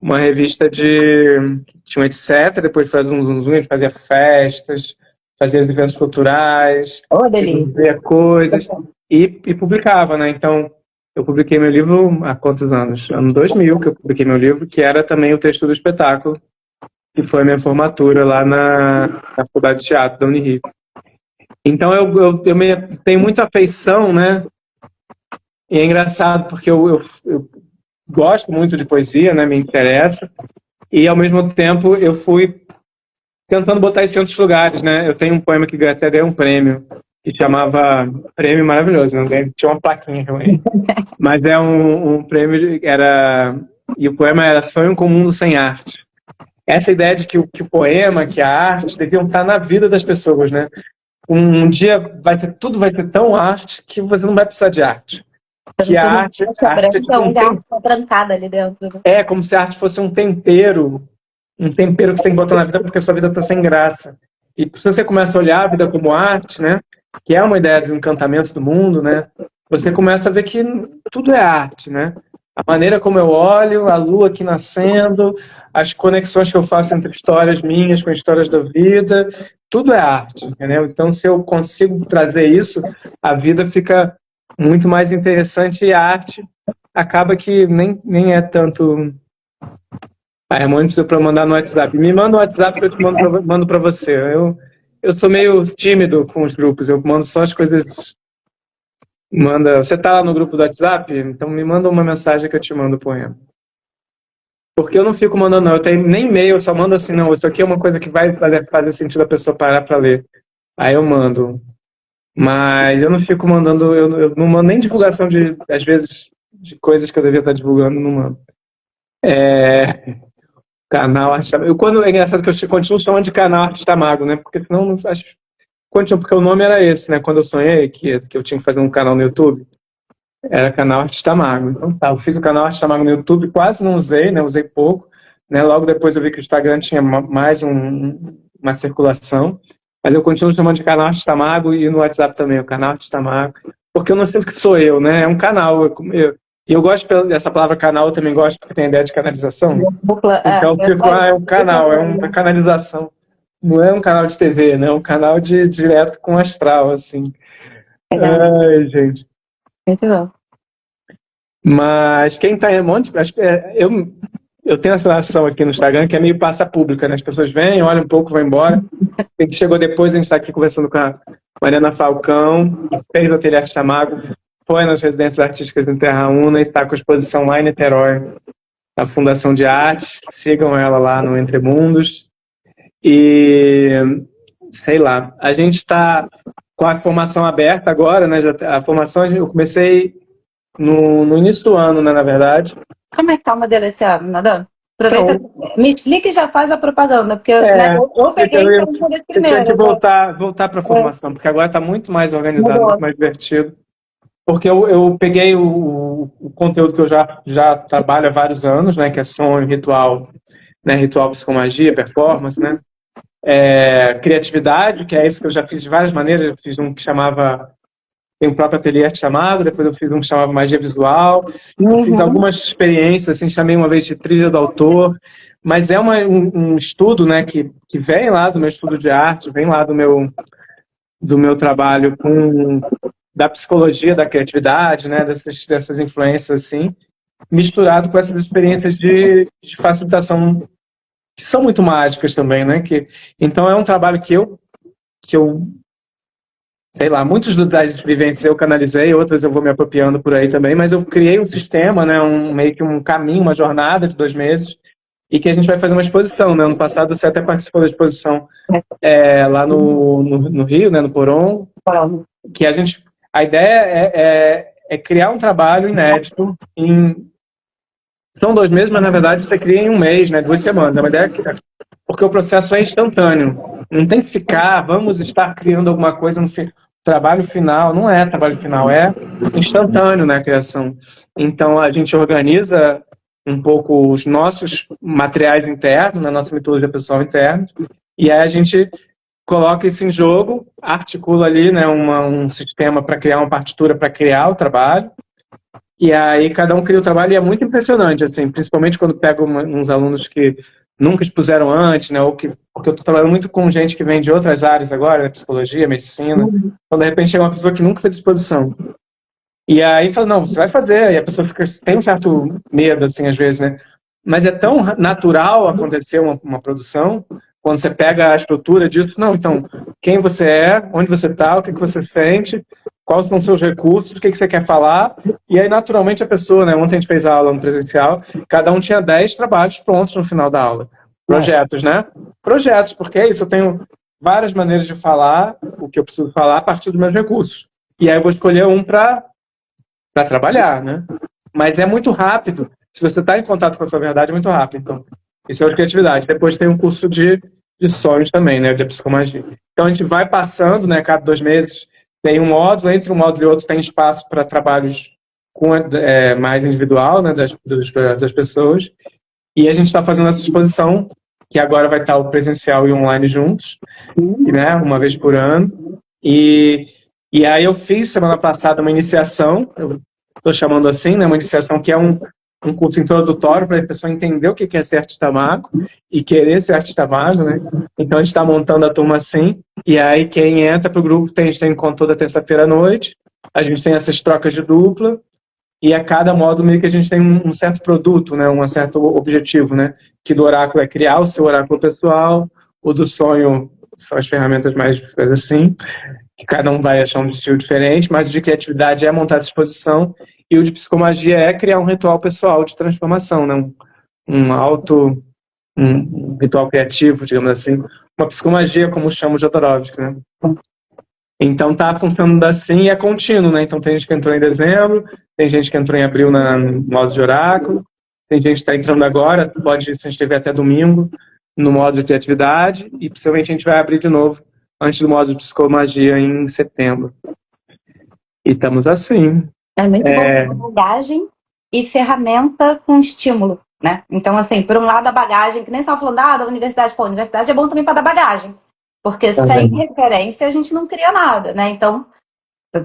Uma revista tinha um etc, depois fazia um zoom, a gente fazia festas, fazia eventos culturais, fazia coisas e publicava, né? Então, eu publiquei meu livro há quantos anos? Ano 2000 que eu publiquei meu livro, que era também o texto do espetáculo, que foi a minha formatura lá na Faculdade de Teatro da Unirio. Então, eu tenho muita afeição, né? E é engraçado, porque eu gosto muito de poesia, né? Me interessa. E, ao mesmo tempo, eu fui tentando botar isso em outros lugares, né? Eu tenho um poema que até ganhou um prêmio, que chamava... Prêmio maravilhoso, né? Tinha uma plaquinha também. Mas é um prêmio, e o poema era Sonho com um Mundo Sem Arte. Essa ideia de que o poema, que a arte, deviam estar na vida das pessoas, né? Um dia tudo vai ser tão arte que você não vai precisar de arte. Que a arte é tipo trancada ali dentro. É como se a arte fosse um tempero que você tem que botar na vida porque a sua vida está sem graça. E se você começa a olhar a vida como arte, né? Que é uma ideia de um encantamento do mundo, né? Você começa a ver que tudo é arte, né? A maneira como eu olho, a lua aqui nascendo, as conexões que eu faço entre histórias minhas com histórias da vida, tudo é arte, entendeu? Então, se eu consigo trazer isso, a vida fica muito mais interessante e a arte acaba que nem é tanto... A Hermone precisa para mandar no WhatsApp. Me manda no WhatsApp que eu te mando para você. Eu sou meio tímido com os grupos, eu mando só as coisas... Você tá lá no grupo do WhatsApp? Então me manda uma mensagem que eu te mando o poema. Porque eu não fico mandando, não. Eu tenho nem e-mail, eu só mando assim, não. Isso aqui é uma coisa que vai fazer sentido a pessoa parar para ler. Aí eu mando. Mas eu não fico mandando, eu não mando nem divulgação às vezes, de coisas que eu devia estar divulgando, não mando. Canal Arte Tamago. É engraçado que eu continuo chamando de canal Arte Tamago, né? Porque senão não acho. Porque o nome era esse, né? Quando eu sonhei que eu tinha que fazer um canal no YouTube, era canal Arte Tamago. Então tá, eu fiz o canal Arte Tamago no YouTube, quase não usei, né? Usei pouco. Né? Logo depois eu vi que o Instagram tinha mais uma circulação. Mas eu continuo chamando de canal Arte Tamago e no WhatsApp também, o canal Arte Tamago. Porque eu não sinto que sou eu, né? É um canal. E eu gosto dessa palavra canal, eu também gosto porque tem a ideia de canalização. Então é um canal, é uma canalização. Não é um canal de TV, né? É um canal de direto com o astral, assim. Legal. Ai, gente. Muito bom. Mas quem tá em um monte. Eu tenho a sensação aqui no Instagram que é meio passa pública, né? As pessoas vêm, olham um pouco, vão embora. Quem chegou depois, a gente está aqui conversando com a Mariana Falcão, que fez o Ateliê Arte Samago, foi nas residências artísticas em Terra Una e está com a exposição lá em Niterói, na Fundação de Arte. Sigam ela lá no Entre Mundos. E, sei lá, a gente está com a formação aberta agora, né? A formação eu comecei no início do ano, né, na verdade. Como é que tá o modelo esse ano, Nadan? Aproveita, Então, me explica e já faz a propaganda, porque né, eu peguei eu, então por esse eu tinha que primeiro. voltar para a formação, porque agora está muito mais organizado, Mudou. muito mais divertido. Porque eu peguei o conteúdo que eu já trabalho há vários anos, né, que é sonho, ritual, né, ritual, psicomagia, performance, né, criatividade, que é isso que eu já fiz de várias maneiras. Eu fiz um que chamava, tem o próprio ateliê Arte Chamado, depois eu fiz um que chamava Magia Visual, eu fiz algumas experiências, assim, chamei uma vez de trilha do autor, mas é um estudo, né, que vem lá do meu estudo de arte, vem lá do meu trabalho da psicologia, da criatividade, né, dessas influências, assim, misturado com essas experiências de facilitação, que são muito mágicas também, né, então é um trabalho que eu sei lá, muitos das vivências eu canalizei, outras eu vou me apropriando por aí também, mas eu criei um sistema, né, meio que um caminho, uma jornada de 2 meses, e que a gente vai fazer uma exposição, né, ano passado você até participou da exposição lá no Rio, né, no Poron, que a ideia é criar um trabalho inédito são 2 meses, mas na verdade você cria em 1 mês, né, 2 semanas. É uma ideia porque o processo é instantâneo. Não tem que ficar, vamos estar criando alguma coisa no trabalho final. Não é trabalho final, é instantâneo, né, a criação. Então a gente organiza um pouco os nossos materiais internos, na nossa mitologia pessoal interna, e aí a gente coloca isso em jogo, articula ali, né, um sistema para criar uma partitura para criar o trabalho, e aí cada um cria o trabalho, e é muito impressionante, assim, principalmente quando pego uns alunos que nunca expuseram antes, né, porque eu estou trabalhando muito com gente que vem de outras áreas agora, né, psicologia, medicina, então de repente chega uma pessoa que nunca fez exposição, e aí fala, não, você vai fazer, e a pessoa tem um certo medo, assim, às vezes, né, mas é tão natural acontecer uma produção, quando você pega a estrutura disso, não, então, quem você é, onde você está, o que você sente, quais são os seus recursos, o que você quer falar, e aí naturalmente a pessoa, né, ontem a gente fez a aula no presencial, cada um tinha 10 trabalhos prontos no final da aula, projetos, né, projetos, porque é isso, eu tenho várias maneiras de falar o que eu preciso falar a partir dos meus recursos, e aí eu vou escolher um para trabalhar, né, mas é muito rápido, se você está em contato com a sua verdade, é muito rápido, então, isso é de criatividade. Depois tem um curso de sonhos também, né, de psicomagia. Então a gente vai passando, né, cada 2 meses tem um módulo, entre um módulo e outro tem espaço para trabalhos mais individual, né, das pessoas, e a gente está fazendo essa exposição, que agora vai estar o presencial e o online juntos, né, uma vez por ano, e aí eu fiz semana passada uma iniciação, eu estou chamando assim, né, uma iniciação que é um curso introdutório para a pessoa entender o que é ser artista mago e querer ser artista mago, né? Então a gente está montando a turma assim, e aí quem entra para o grupo a gente tem encontro toda terça-feira à noite, a gente tem essas trocas de dupla, e a cada módulo meio que a gente tem um certo produto, né? Um certo objetivo, né? Que do oráculo é criar o seu oráculo pessoal, o do sonho são as ferramentas mais assim, que cada um vai achar um estilo diferente, mas o de criatividade é montar essa exposição, e o de psicomagia é criar um ritual pessoal de transformação, né? Um ritual criativo, digamos assim, uma psicomagia, como chama o Jodorowsky, né? Então tá funcionando assim e é contínuo, né? Então tem gente que entrou em dezembro, tem gente que entrou em abril no modo de oráculo, tem gente que está entrando agora, pode, se a gente tiver até domingo, no modo de criatividade, e possivelmente a gente vai abrir de novo antes do modo de psicomagia em setembro. E estamos assim. É muito bom bagagem e ferramenta com estímulo, né? Então, assim, por um lado a bagagem, que nem você estava falando, da universidade, pô, a universidade é bom também para dar bagagem, porque sem referência a gente não cria nada, né? Então,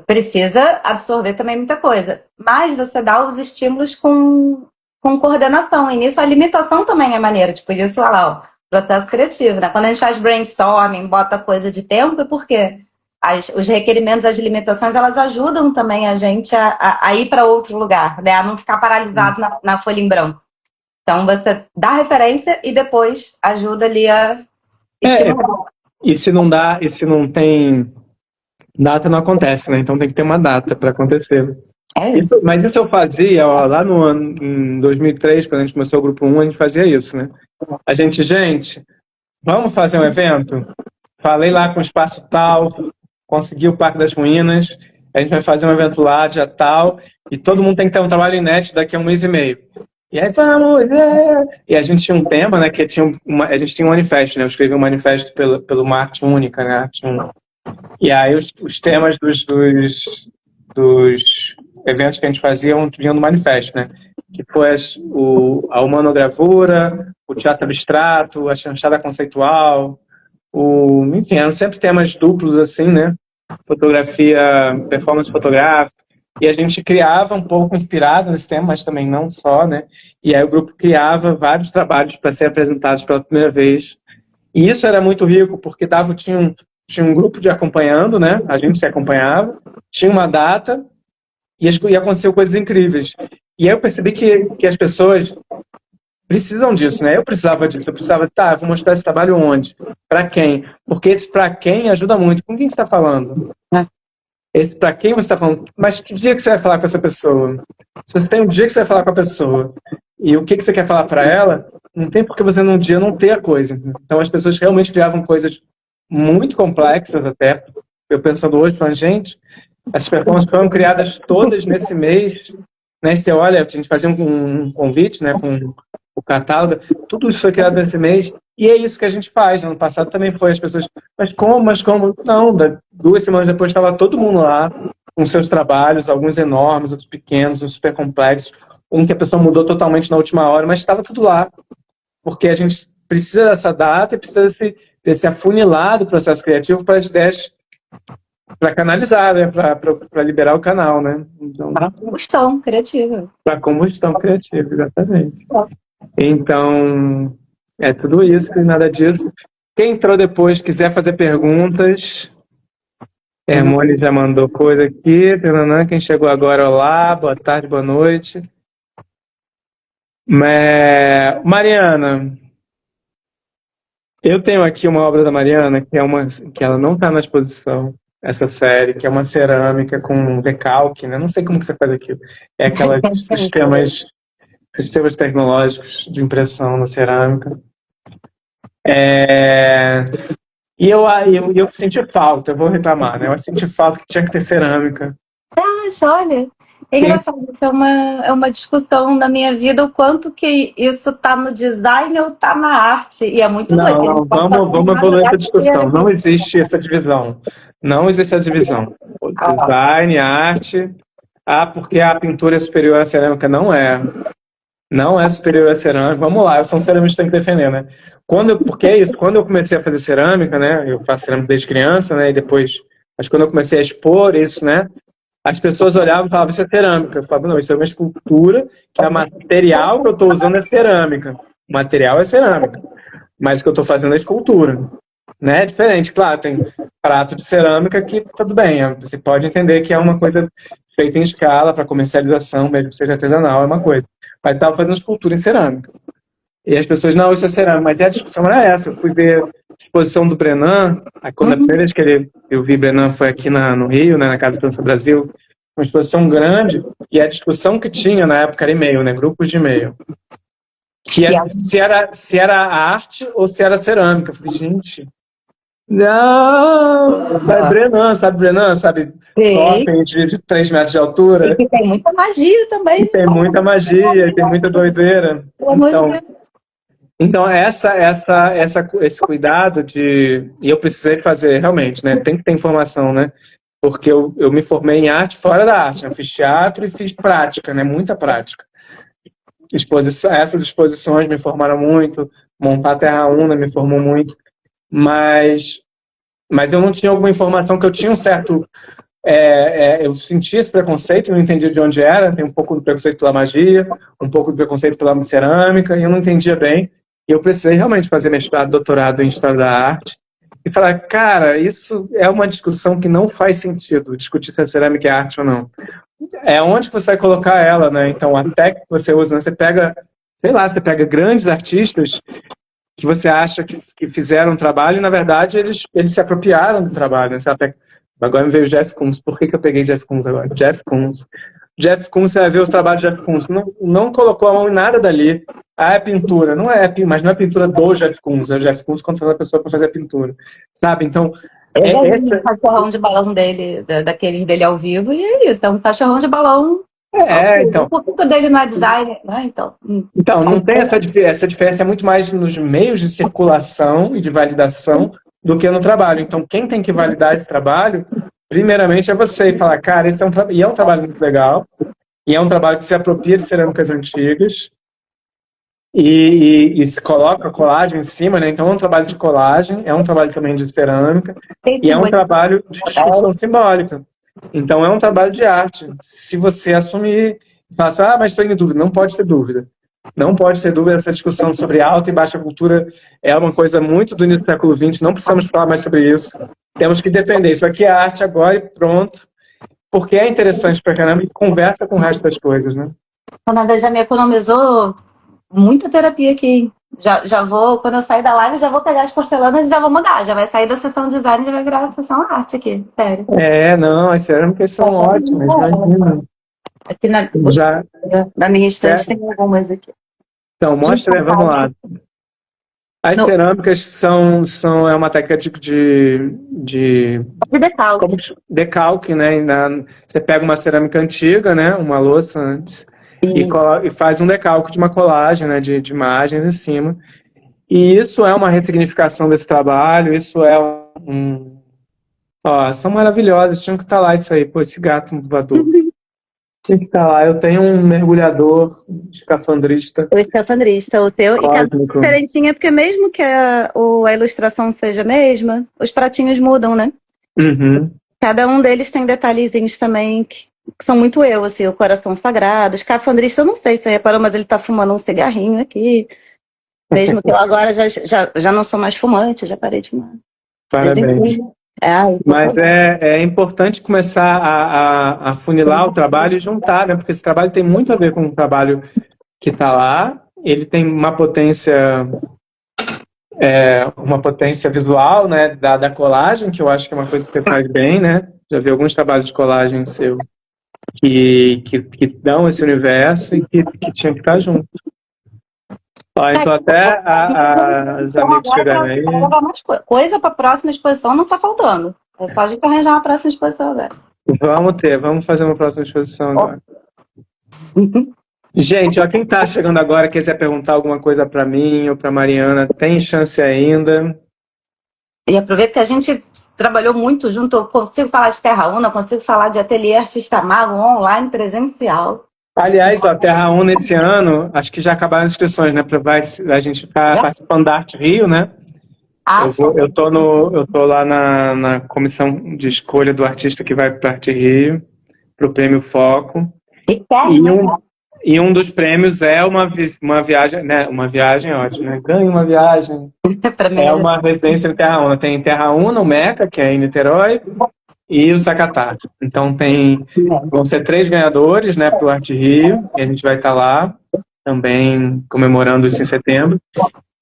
precisa absorver também muita coisa. Mas você dá os estímulos com coordenação, e nisso a limitação também é maneira, tipo, isso, olha lá, ó, processo criativo, né? Quando a gente faz brainstorming, bota coisa de tempo, é porque os requerimentos, as limitações, elas ajudam também a gente a ir para outro lugar, né? A não ficar paralisado na folha em branco. Então, você dá referência e depois ajuda ali a estimular. E se não dá, e se não tem data, não acontece, né? Então tem que ter uma data para acontecer. Mas isso eu fazia, ó, lá no ano, em 2003, quando a gente começou o Grupo 1, a gente fazia isso, né? Gente, vamos fazer um evento? Falei lá com o espaço tal, consegui o Parque das Ruínas, a gente vai fazer um evento lá, dia tal, e todo mundo tem que ter um trabalho inédito daqui a 1 mês e meio. E aí, vamos! E a gente tinha um tema, né, que a gente tinha um manifesto, né? Eu escrevi um manifesto pelo Arte Única, né? Arte Única. E aí os temas dos eventos que a gente fazia vinham no manifesto, né? Que foi a humanogravura, o teatro abstrato, a chanchada conceitual, enfim, eram sempre temas duplos, assim, né? Fotografia, performance fotográfica. E a gente criava um pouco inspirado nesse tema, mas também não só, né? E aí o grupo criava vários trabalhos para ser apresentados pela primeira vez. E isso era muito rico, porque tinha um grupo de acompanhando, né? A gente se acompanhava, tinha uma data e aconteceu coisas incríveis. E aí eu percebi que as pessoas precisam disso, né? Eu precisava disso. Eu precisava, vou mostrar esse trabalho onde? Para quem? Porque esse para quem ajuda muito. Com quem você está falando? Esse para quem você está falando? Mas que dia que você vai falar com essa pessoa? Se você tem um dia que você vai falar com a pessoa e o que você quer falar para ela, não tem por que você num dia não ter a coisa. Então as pessoas realmente criavam coisas muito complexas até. Eu pensando hoje, falando, gente, essas performances foram criadas todas nesse mês, né? Você olha, a gente fazia um convite, né, com o catálogo, tudo isso foi criado nesse mês, e é isso que a gente faz. Ano passado também foi, as pessoas, mas como? Não, 2 semanas depois estava todo mundo lá, com seus trabalhos, alguns enormes, outros pequenos, uns super complexos, um que a pessoa mudou totalmente na última hora, mas estava tudo lá, porque a gente precisa dessa data e precisa desse afunilado processo criativo para as ideias, para canalizar, né? Para liberar o canal, né? Então, para combustão criativa. Para combustão criativa, exatamente. Então, é tudo isso e nada disso. Quem entrou depois, quiser fazer perguntas, Moni já mandou coisa aqui. Quem chegou agora, olá, boa tarde, boa noite. Mariana, eu tenho aqui uma obra da Mariana que ela não está na exposição, essa série, que é uma cerâmica com decalque, né? Não sei como que você faz aquilo. É aqueles sistemas tecnológicos de impressão na cerâmica. E eu senti falta, eu vou reclamar, né? Eu senti falta que tinha que ter cerâmica. Olha, é engraçado, isso é uma discussão na minha vida, o quanto que isso tá no design ou tá na arte, e é muito doido. Vamos evoluir essa discussão, não existe essa divisão. Não existe essa divisão. Design, arte, porque a pintura é superior à cerâmica, não é. Não é superior à cerâmica. Vamos lá, eu sou um ceramista, tenho que defender, né? Porque é isso, quando eu comecei a fazer cerâmica, né? Eu faço cerâmica desde criança, né? E depois, mas quando eu comecei a expor isso, né? As pessoas olhavam e falavam, isso é cerâmica. Eu falava, não, isso é uma escultura, que o material que eu estou usando é cerâmica. O material é cerâmica. Mas o que eu estou fazendo é escultura. Né? É diferente, claro, tem prato de cerâmica que tudo bem, você pode entender que é uma coisa feita em escala para comercialização, mesmo que seja artesanal, é uma coisa. Mas eu estava fazendo escultura em cerâmica. E as pessoas, não, isso é cerâmica, mas a discussão era essa. Eu fui ver a exposição do Brenan, quando a primeira vez que eu vi Brenan foi aqui no Rio, né, na Casa França Brasil, uma exposição grande, e a discussão que tinha na época era e-mail, né, grupos de e-mail. Que se era arte ou se era cerâmica. Eu falei, gente... Não, Brenan, sabe? Top de 3 metros de altura. E tem muita magia também. E tem muita magia, e tem muita doideira. Então esse cuidado e eu precisei fazer, realmente, né? Tem que ter informação, né? Porque eu me formei em arte fora da arte. Eu fiz teatro e fiz prática, né? Muita prática. Essas exposições me formaram muito. Montar a Terra Una me formou muito. Mas eu não tinha alguma informação que eu tinha um certo... eu sentia esse preconceito, não entendia de onde era. Tem um pouco do preconceito pela magia, um pouco do preconceito pela cerâmica, e eu não entendia bem. E eu precisei realmente fazer mestrado, doutorado em História da Arte e falar, cara, isso é uma discussão que não faz sentido, discutir se a cerâmica é arte ou não. É onde que você vai colocar ela, né? Então, a técnica que você usa, né? Você pega, sei lá, você pega grandes artistas que você acha que fizeram um trabalho e, na verdade, eles se apropriaram do trabalho, né? Agora me veio o Jeff Koons. Por que eu peguei Jeff Koons agora? Jeff Koons, você vai ver os trabalhos de Jeff Koons. Não colocou a mão em nada dali. Ah, é pintura. Não é, mas não é pintura do Jeff Koons. É o Jeff Koons contratando a pessoa para fazer a pintura. Sabe? Então, eu já vi um cachorrão de balão dele, daqueles dele ao vivo, e é isso. É um cachorrão de balão. Então. O público dele não é design, né? Então, não tem essa diferença. Essa diferença é muito mais nos meios de circulação e de validação do que no trabalho. Então, quem tem que validar esse trabalho, primeiramente, é você. E falar, cara, esse é um trabalho muito legal. E é um trabalho que se apropria de cerâmicas antigas. E se coloca colagem em cima, né? Então é um trabalho de colagem, é um trabalho também de cerâmica. E é um trabalho de discussão simbólica. Então é um trabalho de arte. Se você assumir, falar assim, mas estou em dúvida, não pode ter dúvida. Não pode ter dúvida, essa discussão sobre alta e baixa cultura é uma coisa muito do início do século XX, não precisamos falar mais sobre isso. Temos que defender. Isso aqui é arte agora e pronto. Porque é interessante pra caramba e conversa com o resto das coisas, né? A Nada já me economizou muita terapia aqui. Já vou, quando eu sair da live, já vou pegar as porcelanas e já vou mudar. Já vai sair da sessão design e já vai virar a sessão arte aqui, sério. Não, as cerâmicas são ótimas, imagina. Aqui na minha estante tem algumas aqui. Então, mostra, vamos lá. As cerâmicas é uma técnica de decalque. Decalque, né? Você pega uma cerâmica antiga, né? Uma louça antes, e faz um decalque de uma colagem, né? De imagens em cima. E isso é uma ressignificação desse trabalho, isso é são maravilhosas, tinham que estar lá isso aí, pô, esse gato voador. Tinha que estar lá. Eu tenho um mergulhador escafandrista. O escafandrista, o teu. Cósmico. E cada diferentinha, porque mesmo que a ilustração seja a mesma, os pratinhos mudam, né? Uhum. Cada um deles tem detalhezinhos também que são muito eu, assim, o coração sagrado. Escafandrista, eu não sei se você reparou, mas ele tá fumando um cigarrinho aqui. Mesmo que eu agora já não sou mais fumante, já parei de fumar. Parabéns. Mas é importante começar a funilar o trabalho e juntar, né? Porque esse trabalho tem muito a ver com o trabalho que está lá. Ele tem uma potência visual, né? Da colagem, que eu acho que é uma coisa que você faz bem, né? Já vi alguns trabalhos de colagem seu que dão esse universo e que tinha que estar junto. Então até os amigos chegarem aí. Coisa para a próxima exposição não está faltando. É só a gente arranjar uma próxima exposição agora. Vamos fazer uma próxima exposição agora. Gente, quem está chegando agora, quiser perguntar alguma coisa para mim ou para Mariana, tem chance ainda. E aproveita que a gente trabalhou muito junto, eu consigo falar de Terra Una, consigo falar de Ateliê Artista Mago online presencial. Aliás, Terra Una esse ano, acho que já acabaram as inscrições, né? A gente está participando da Arte Rio, né? Eu tô lá na comissão de escolha do artista que vai para a Arte Rio, para o Prêmio Foco. E um dos prêmios é uma viagem, né? Uma viagem ótima, né? Ganhe uma viagem. É uma residência em Terra Una. Tem Terra Una, o Meca, que é em Niterói, e o Zacatá. Então vão ser 3 ganhadores, né, para o Arte Rio, e a gente vai estar lá também comemorando isso em setembro.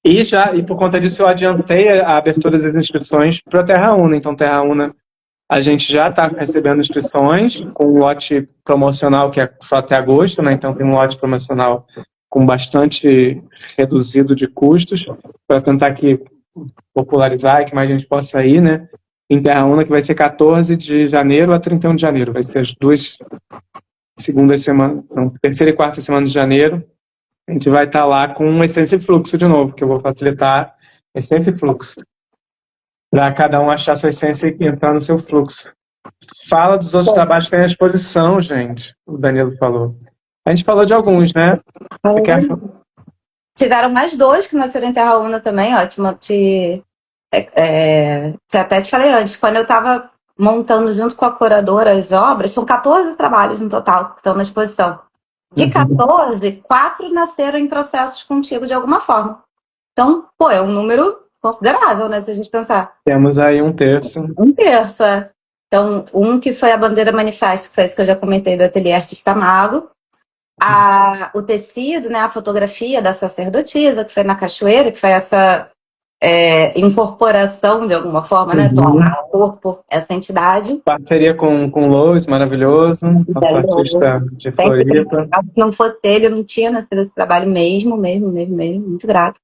E por conta disso eu adiantei a abertura das inscrições para a Terra Una. Então Terra Una, a gente já está recebendo inscrições com um lote promocional que é só até agosto, né? Então tem um lote promocional com bastante reduzido de custos para tentar aqui popularizar e que mais gente possa ir, né? Em Terra Una, que vai ser 14 de janeiro a 31 de janeiro. Vai ser as 2 segundas semanas, terceira e quarta semana de janeiro. A gente vai estar lá com Essência e Fluxo de novo, que eu vou facilitar Essência e Fluxo. Para cada um achar sua essência e entrar no seu fluxo. Fala dos outros trabalhos que tem à exposição, gente. O Danilo falou. A gente falou de alguns, né? Tiveram mais 2 que nasceram em Terra Una também, ótimo. Até te falei antes, quando eu estava montando junto com a curadora as obras, são 14 trabalhos no total que estão na exposição. De 14, 4 nasceram em processos contigo de alguma forma. Então, pô, é um número considerável, né? Se a gente pensar. Temos aí um terço. Um terço, é. Então, um que foi a bandeira manifesto, que foi isso que eu já comentei do Ateliê Artista Mago. O tecido, né, a fotografia da sacerdotisa, que foi na cachoeira, que foi essa incorporação, de alguma forma, né? Tomar o corpo, essa entidade. Parceria com o Lois, maravilhoso. Nosso artista de Floripa. Se não fosse ele, eu não tinha nascido esse trabalho mesmo. Muito grato.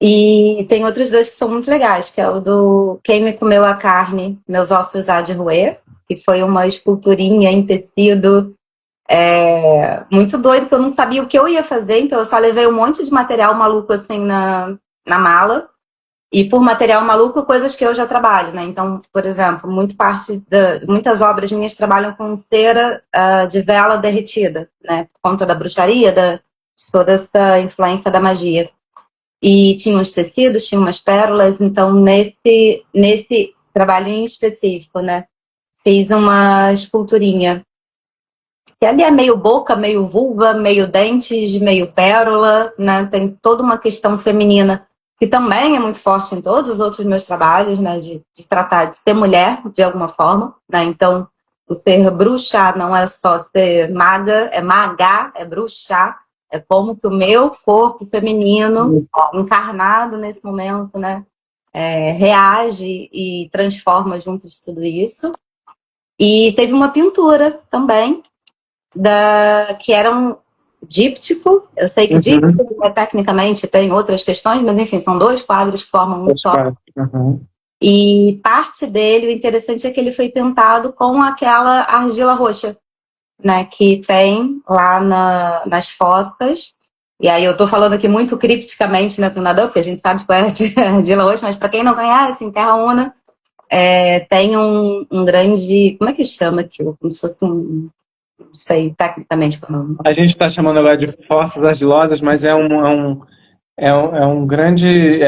E tem outros dois que são muito legais, que é o do Quem Me Comeu a Carne, Meus Ossos Há de Roer, que foi uma esculturinha em tecido muito doido, que eu não sabia o que eu ia fazer, então eu só levei um monte de material maluco assim na mala, e por material maluco, coisas que eu já trabalho, né? Então, por exemplo, muitas obras minhas trabalham com cera de vela derretida, né? Por conta da bruxaria, de toda essa influência da magia. E tinha uns tecidos, tinha umas pérolas, então nesse trabalho em específico, né? Fiz uma esculturinha que ali é meio boca, meio vulva, meio dentes, meio pérola, né? Tem toda uma questão feminina que também é muito forte em todos os outros meus trabalhos, né? De tratar de ser mulher, de alguma forma, né? Então, o ser bruxa não é só ser maga, é magar, é bruxar. É como que o meu corpo feminino, encarnado nesse momento, né? Reage e transforma junto de tudo isso. E teve uma pintura também, que era um díptico. Eu sei que díptico, tecnicamente, tem outras questões, mas enfim, são 2 quadros que formam um só. E parte dele, o interessante é que ele foi pintado com aquela argila roxa, né, que tem lá nas fossas. E aí eu tô falando aqui muito cripticamente, né, pro nadador, porque a gente sabe qual é a argila roxa, mas para quem não conhece, em Terra Una, tem um grande... Como é que chama aquilo? Como se fosse um... Não sei tecnicamente como. A gente está chamando agora de fossas argilosas, mas é um grande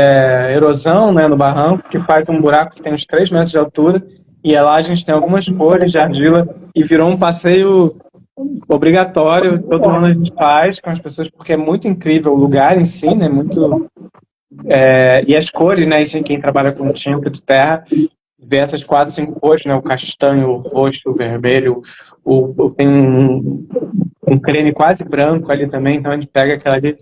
erosão, né, no barranco, que faz um buraco que tem uns 3 metros de altura, e lá a gente tem algumas cores de argila, e virou um passeio obrigatório, todo ano a gente faz com as pessoas, porque é muito incrível o lugar em si, né, e as cores, né, quem trabalha com tinta de terra, vê essas 4, 5 cores, né, o castanho, o roxo, o vermelho, tem um creme quase branco ali também, então a gente pega aquela ali.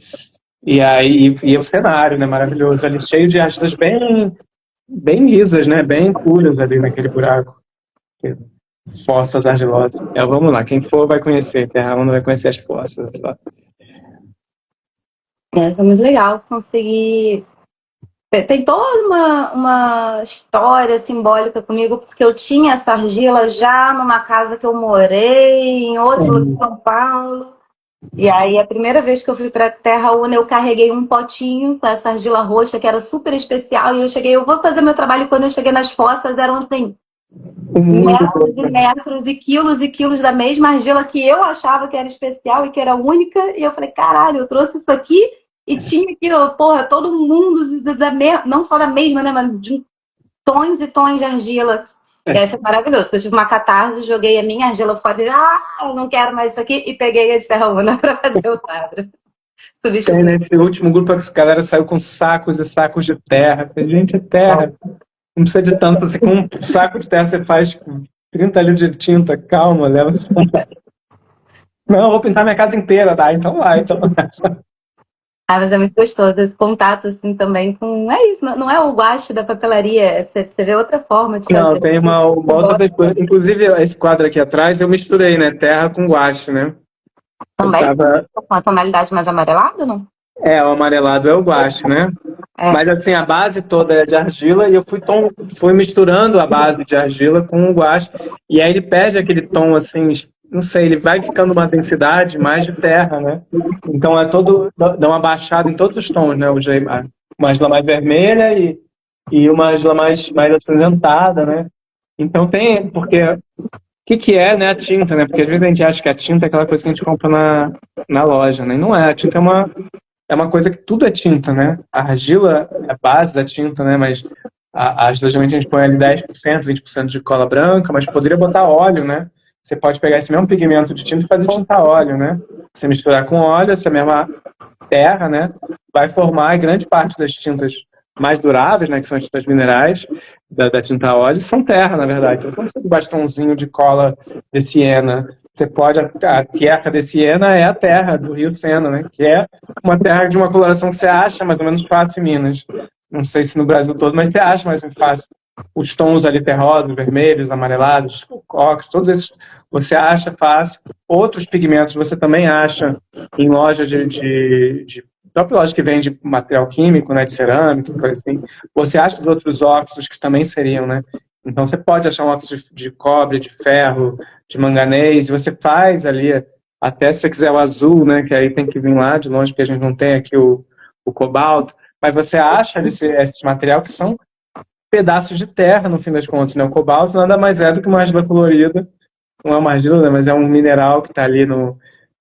E aí, e o cenário, né, maravilhoso, ali cheio de argilas bem lisas, né, bem puras ali naquele buraco. Fossas argilosas. Vamos lá, quem for vai conhecer, Terra Una vai conhecer as fossas. Foi muito legal conseguir. Tem toda uma história simbólica comigo, porque eu tinha essa argila já numa casa que eu morei, em outro lugar de São Paulo. E aí, a primeira vez que eu fui para Terra Una, eu carreguei um potinho com essa argila roxa, que era super especial, e eu vou fazer meu trabalho, e quando eu cheguei nas fossas, eram assim, metros e metros e quilos da mesma argila que eu achava que era especial e que era única, e eu falei, caralho, eu trouxe isso aqui, e tinha aqui, porra, todo mundo, não só da mesma, né, mas de tons e tons de argila. E aí foi maravilhoso, porque eu tive uma catarse, joguei a minha argila fora e eu não quero mais isso aqui, e peguei a de Terra Una para fazer o quadro. Tem, nesse último grupo, a galera saiu com sacos e sacos de terra. Gente, é terra. Não precisa de tanto, você com um saco de terra você faz 30 litros de tinta, calma, leva isso. Não, eu vou pintar minha casa inteira, tá? Então vai, então. Mas é muito gostoso esse contato, assim, também com... É isso, não é o guache da papelaria, você vê outra forma de fazer. Não, tem uma outra coisa. Inclusive, esse quadro aqui atrás, eu misturei, né? Terra com guache, né? Também? Com uma tonalidade mais amarelada, não? O amarelado é o guache, né? Mas, assim, a base toda é de argila e eu fui misturando a base de argila com o guache. E aí ele perde aquele tom, assim, não sei, ele vai ficando uma densidade mais de terra, né? Então dá uma baixada em todos os tons, né? Uma argila mais vermelha e uma argila mais acinzentada, né? Então porque o que é, né, a tinta, né? Porque às vezes a gente acha que a tinta é aquela coisa que a gente compra na loja, né? E não é, a tinta é uma coisa que tudo é tinta, né? A argila é a base da tinta, né? Mas a argila, geralmente a gente põe ali 10%, 20% de cola branca, mas poderia botar óleo, né? Você pode pegar esse mesmo pigmento de tinta e fazer tinta a óleo, né? Você misturar com óleo, essa mesma terra, né? vai formar grande parte das tintas mais duráveis, né, que são as tintas minerais da tinta a óleo, são terra, na verdade. Então, quando você tem um bastãozinho de cola de Siena, você pode... A Querca de Siena é a terra do rio Sena, né, que é uma terra de uma coloração que você acha mais ou menos fácil em Minas. Não sei se no Brasil todo, mas você acha mais fácil. Os tons ali terrosos, vermelhos, amarelados, cocos, todos esses você acha fácil. Outros pigmentos você também acha em lojas de própria loja que vende material químico, né, de cerâmica, coisa assim. Você acha os outros óxidos que também seriam, né? Então você pode achar um óxido de cobre, de ferro, de manganês, e você faz ali, até se você quiser o azul, né, que aí tem que vir lá de longe, porque a gente não tem aqui o cobalto, mas você acha esse material que são pedaços de terra, no fim das contas, né? O cobalto nada mais é do que uma argila colorida, não é uma argila, né, mas é um mineral que está ali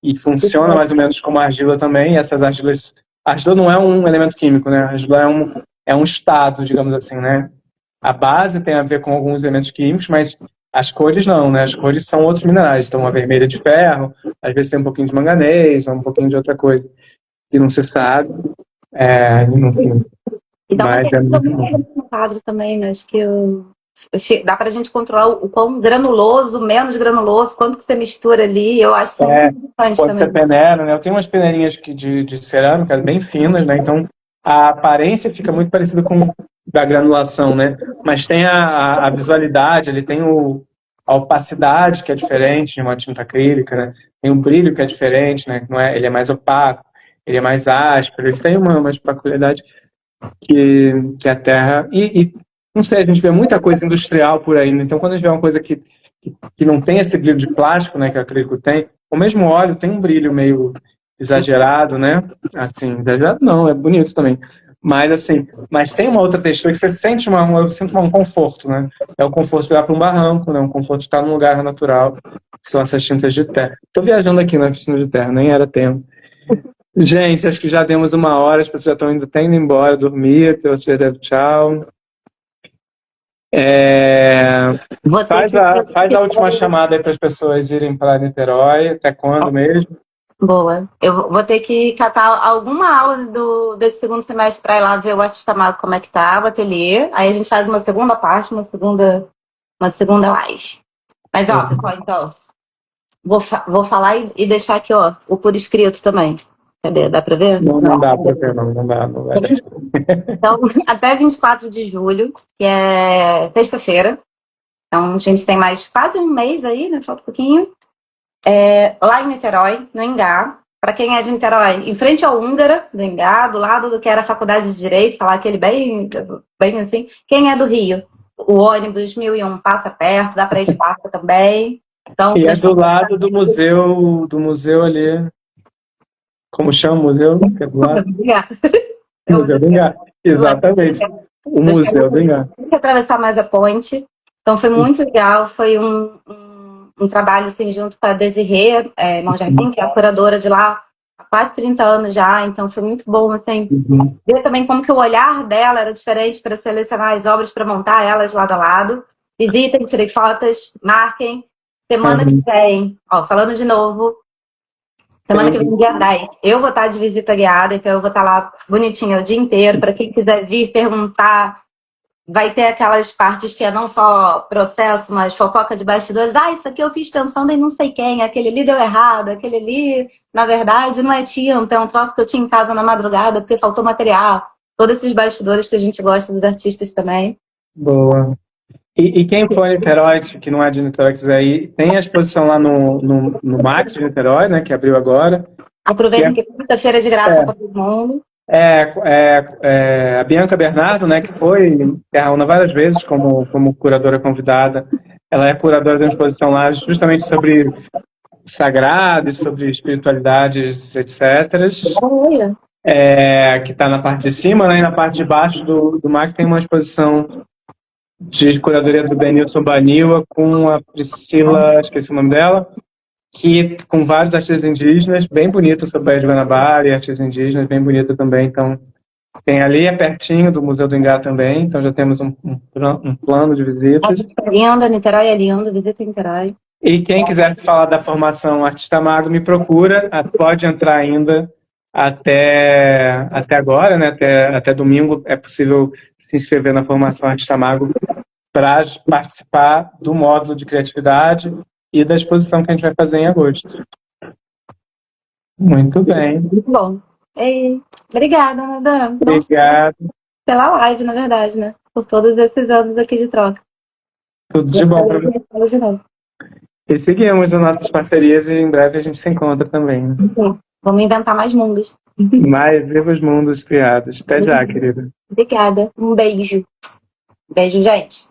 e funciona mais ou menos como argila também, e essas argilas... A argila não é um elemento químico, né? A argila é um estado, digamos assim, né? A base tem a ver com alguns elementos químicos, mas as cores não, né? As cores são outros minerais. Então, uma vermelha de ferro, às vezes tem um pouquinho de manganês, ou um pouquinho de outra coisa que não se sabe. Enfim. E dá uma Mas é muito bom. no quadro também, né? Acho que dá pra gente controlar o quão granuloso, menos granuloso, quanto que você mistura ali. Eu acho isso muito importante Pode também. ser peneira, né? Eu tenho umas peneirinhas de cerâmica bem finas, né? Então a aparência fica muito parecida com da granulação, né? Mas tem a visualidade, ele tem a opacidade que é diferente de uma tinta acrílica, né? Tem um brilho que é diferente, né? Não é, ele é mais opaco, ele é mais áspero, ele tem uma peculiaridade que a terra... E não sei, a gente vê muita coisa industrial por aí, né? Então quando a gente vê uma coisa que não tem esse brilho de plástico, né, que o acrílico tem, o mesmo óleo tem um brilho meio exagerado, né? Assim, exagerado não, é bonito também. Mas assim, tem uma outra textura que você sente eu sinto um conforto, né? É o conforto de olhar para um barranco, né? Um conforto de estar num lugar natural, que são essas tintas de terra. Estou viajando aqui na tinta de terra, nem era tempo. Gente, acho que já demos 1 hora, as pessoas já estão indo embora, dormir, então você já deve tchau. Faz a última chamada aí para as pessoas irem para Niterói. Até quando mesmo? Boa. Eu vou ter que catar alguma aula desse segundo semestre para ir lá ver o Artista Mago como é que tá, o ateliê. Aí a gente faz uma segunda parte, uma segunda live. Mas, ó, pessoal, então, vou falar e deixar aqui, ó, o por escrito também. Cadê? Dá para ver? Não dá para ver, não dá. Então, até 24 de julho, que é sexta-feira. Então, a gente tem mais quase um mês aí, né? Falta um pouquinho. Lá em Niterói, no Engá. Para quem é de Niterói, em frente ao Húngara, do Engá, do lado do que era a Faculdade de Direito, falar aquele bem assim. Quem é do Rio, o ônibus 1001 passa perto, dá para ir de barco também. Então, e é do lado do museu ali. Como chama o museu? Que é do lado? O Museu do Engá. Exatamente. O Museu do Engá. Tem que atravessar mais a ponte. Então foi muito legal. Foi um trabalho assim, junto com a Desirê Monjardim, que é a curadora de lá há quase 30 anos já. Então foi muito bom assim, ver também como que o olhar dela era diferente para selecionar as obras, para montar elas lado a lado. Visitem, tirem fotos, marquem. Semana que vem, ó, falando de novo, semana que vem, guiadai. Eu vou estar de visita guiada, então eu vou estar lá bonitinha o dia inteiro. Para quem quiser vir perguntar, vai ter aquelas partes que é não só processo, mas fofoca de bastidores. Isso aqui eu fiz pensando em não sei quem, aquele ali deu errado, aquele ali, na verdade, não é tinta, é um troço que eu tinha em casa na madrugada porque faltou material. Todos esses bastidores que a gente gosta dos artistas também. Boa. E quem for em Niterói, que não é de Niterói, quiser ir, tem a exposição lá no MAC de Niterói, né, que abriu agora. Aproveitem que é quinta-feira de graça para todo mundo. A Bianca Bernardo, né, que foi Terraúna várias vezes como curadora convidada. Ela é curadora de uma exposição lá justamente sobre sagrado, sobre espiritualidades, etc. Que está na parte de cima, né, e na parte de baixo do MAC tem uma exposição de curadoria do Benilson Baniwa com a Priscila, esqueci o nome dela, com vários artistas indígenas, bem bonito, sobre a de Guanabara e artistas indígenas, bem bonita também. Então, tem ali, é pertinho do Museu do Engá também, então já temos um plano de visitas. Lindo, Niterói é lindo, visita Niterói. E quem quiser falar da formação Artista Mago, me procura, pode entrar ainda. até agora, né? Até domingo é possível se inscrever na formação Artista Mago para participar do módulo de criatividade e da exposição que a gente vai fazer em agosto. Muito bem. Muito bom. E obrigada, Nadan. Obrigado. Pela live, na verdade, né? Por todos esses anos aqui de troca. Tudo de bom para você. E seguimos as nossas parcerias e em breve a gente se encontra também. Né? Vamos inventar mais mundos. Mais vivos mundos criados. Até já, querida. Obrigada. Um beijo. Beijo, gente.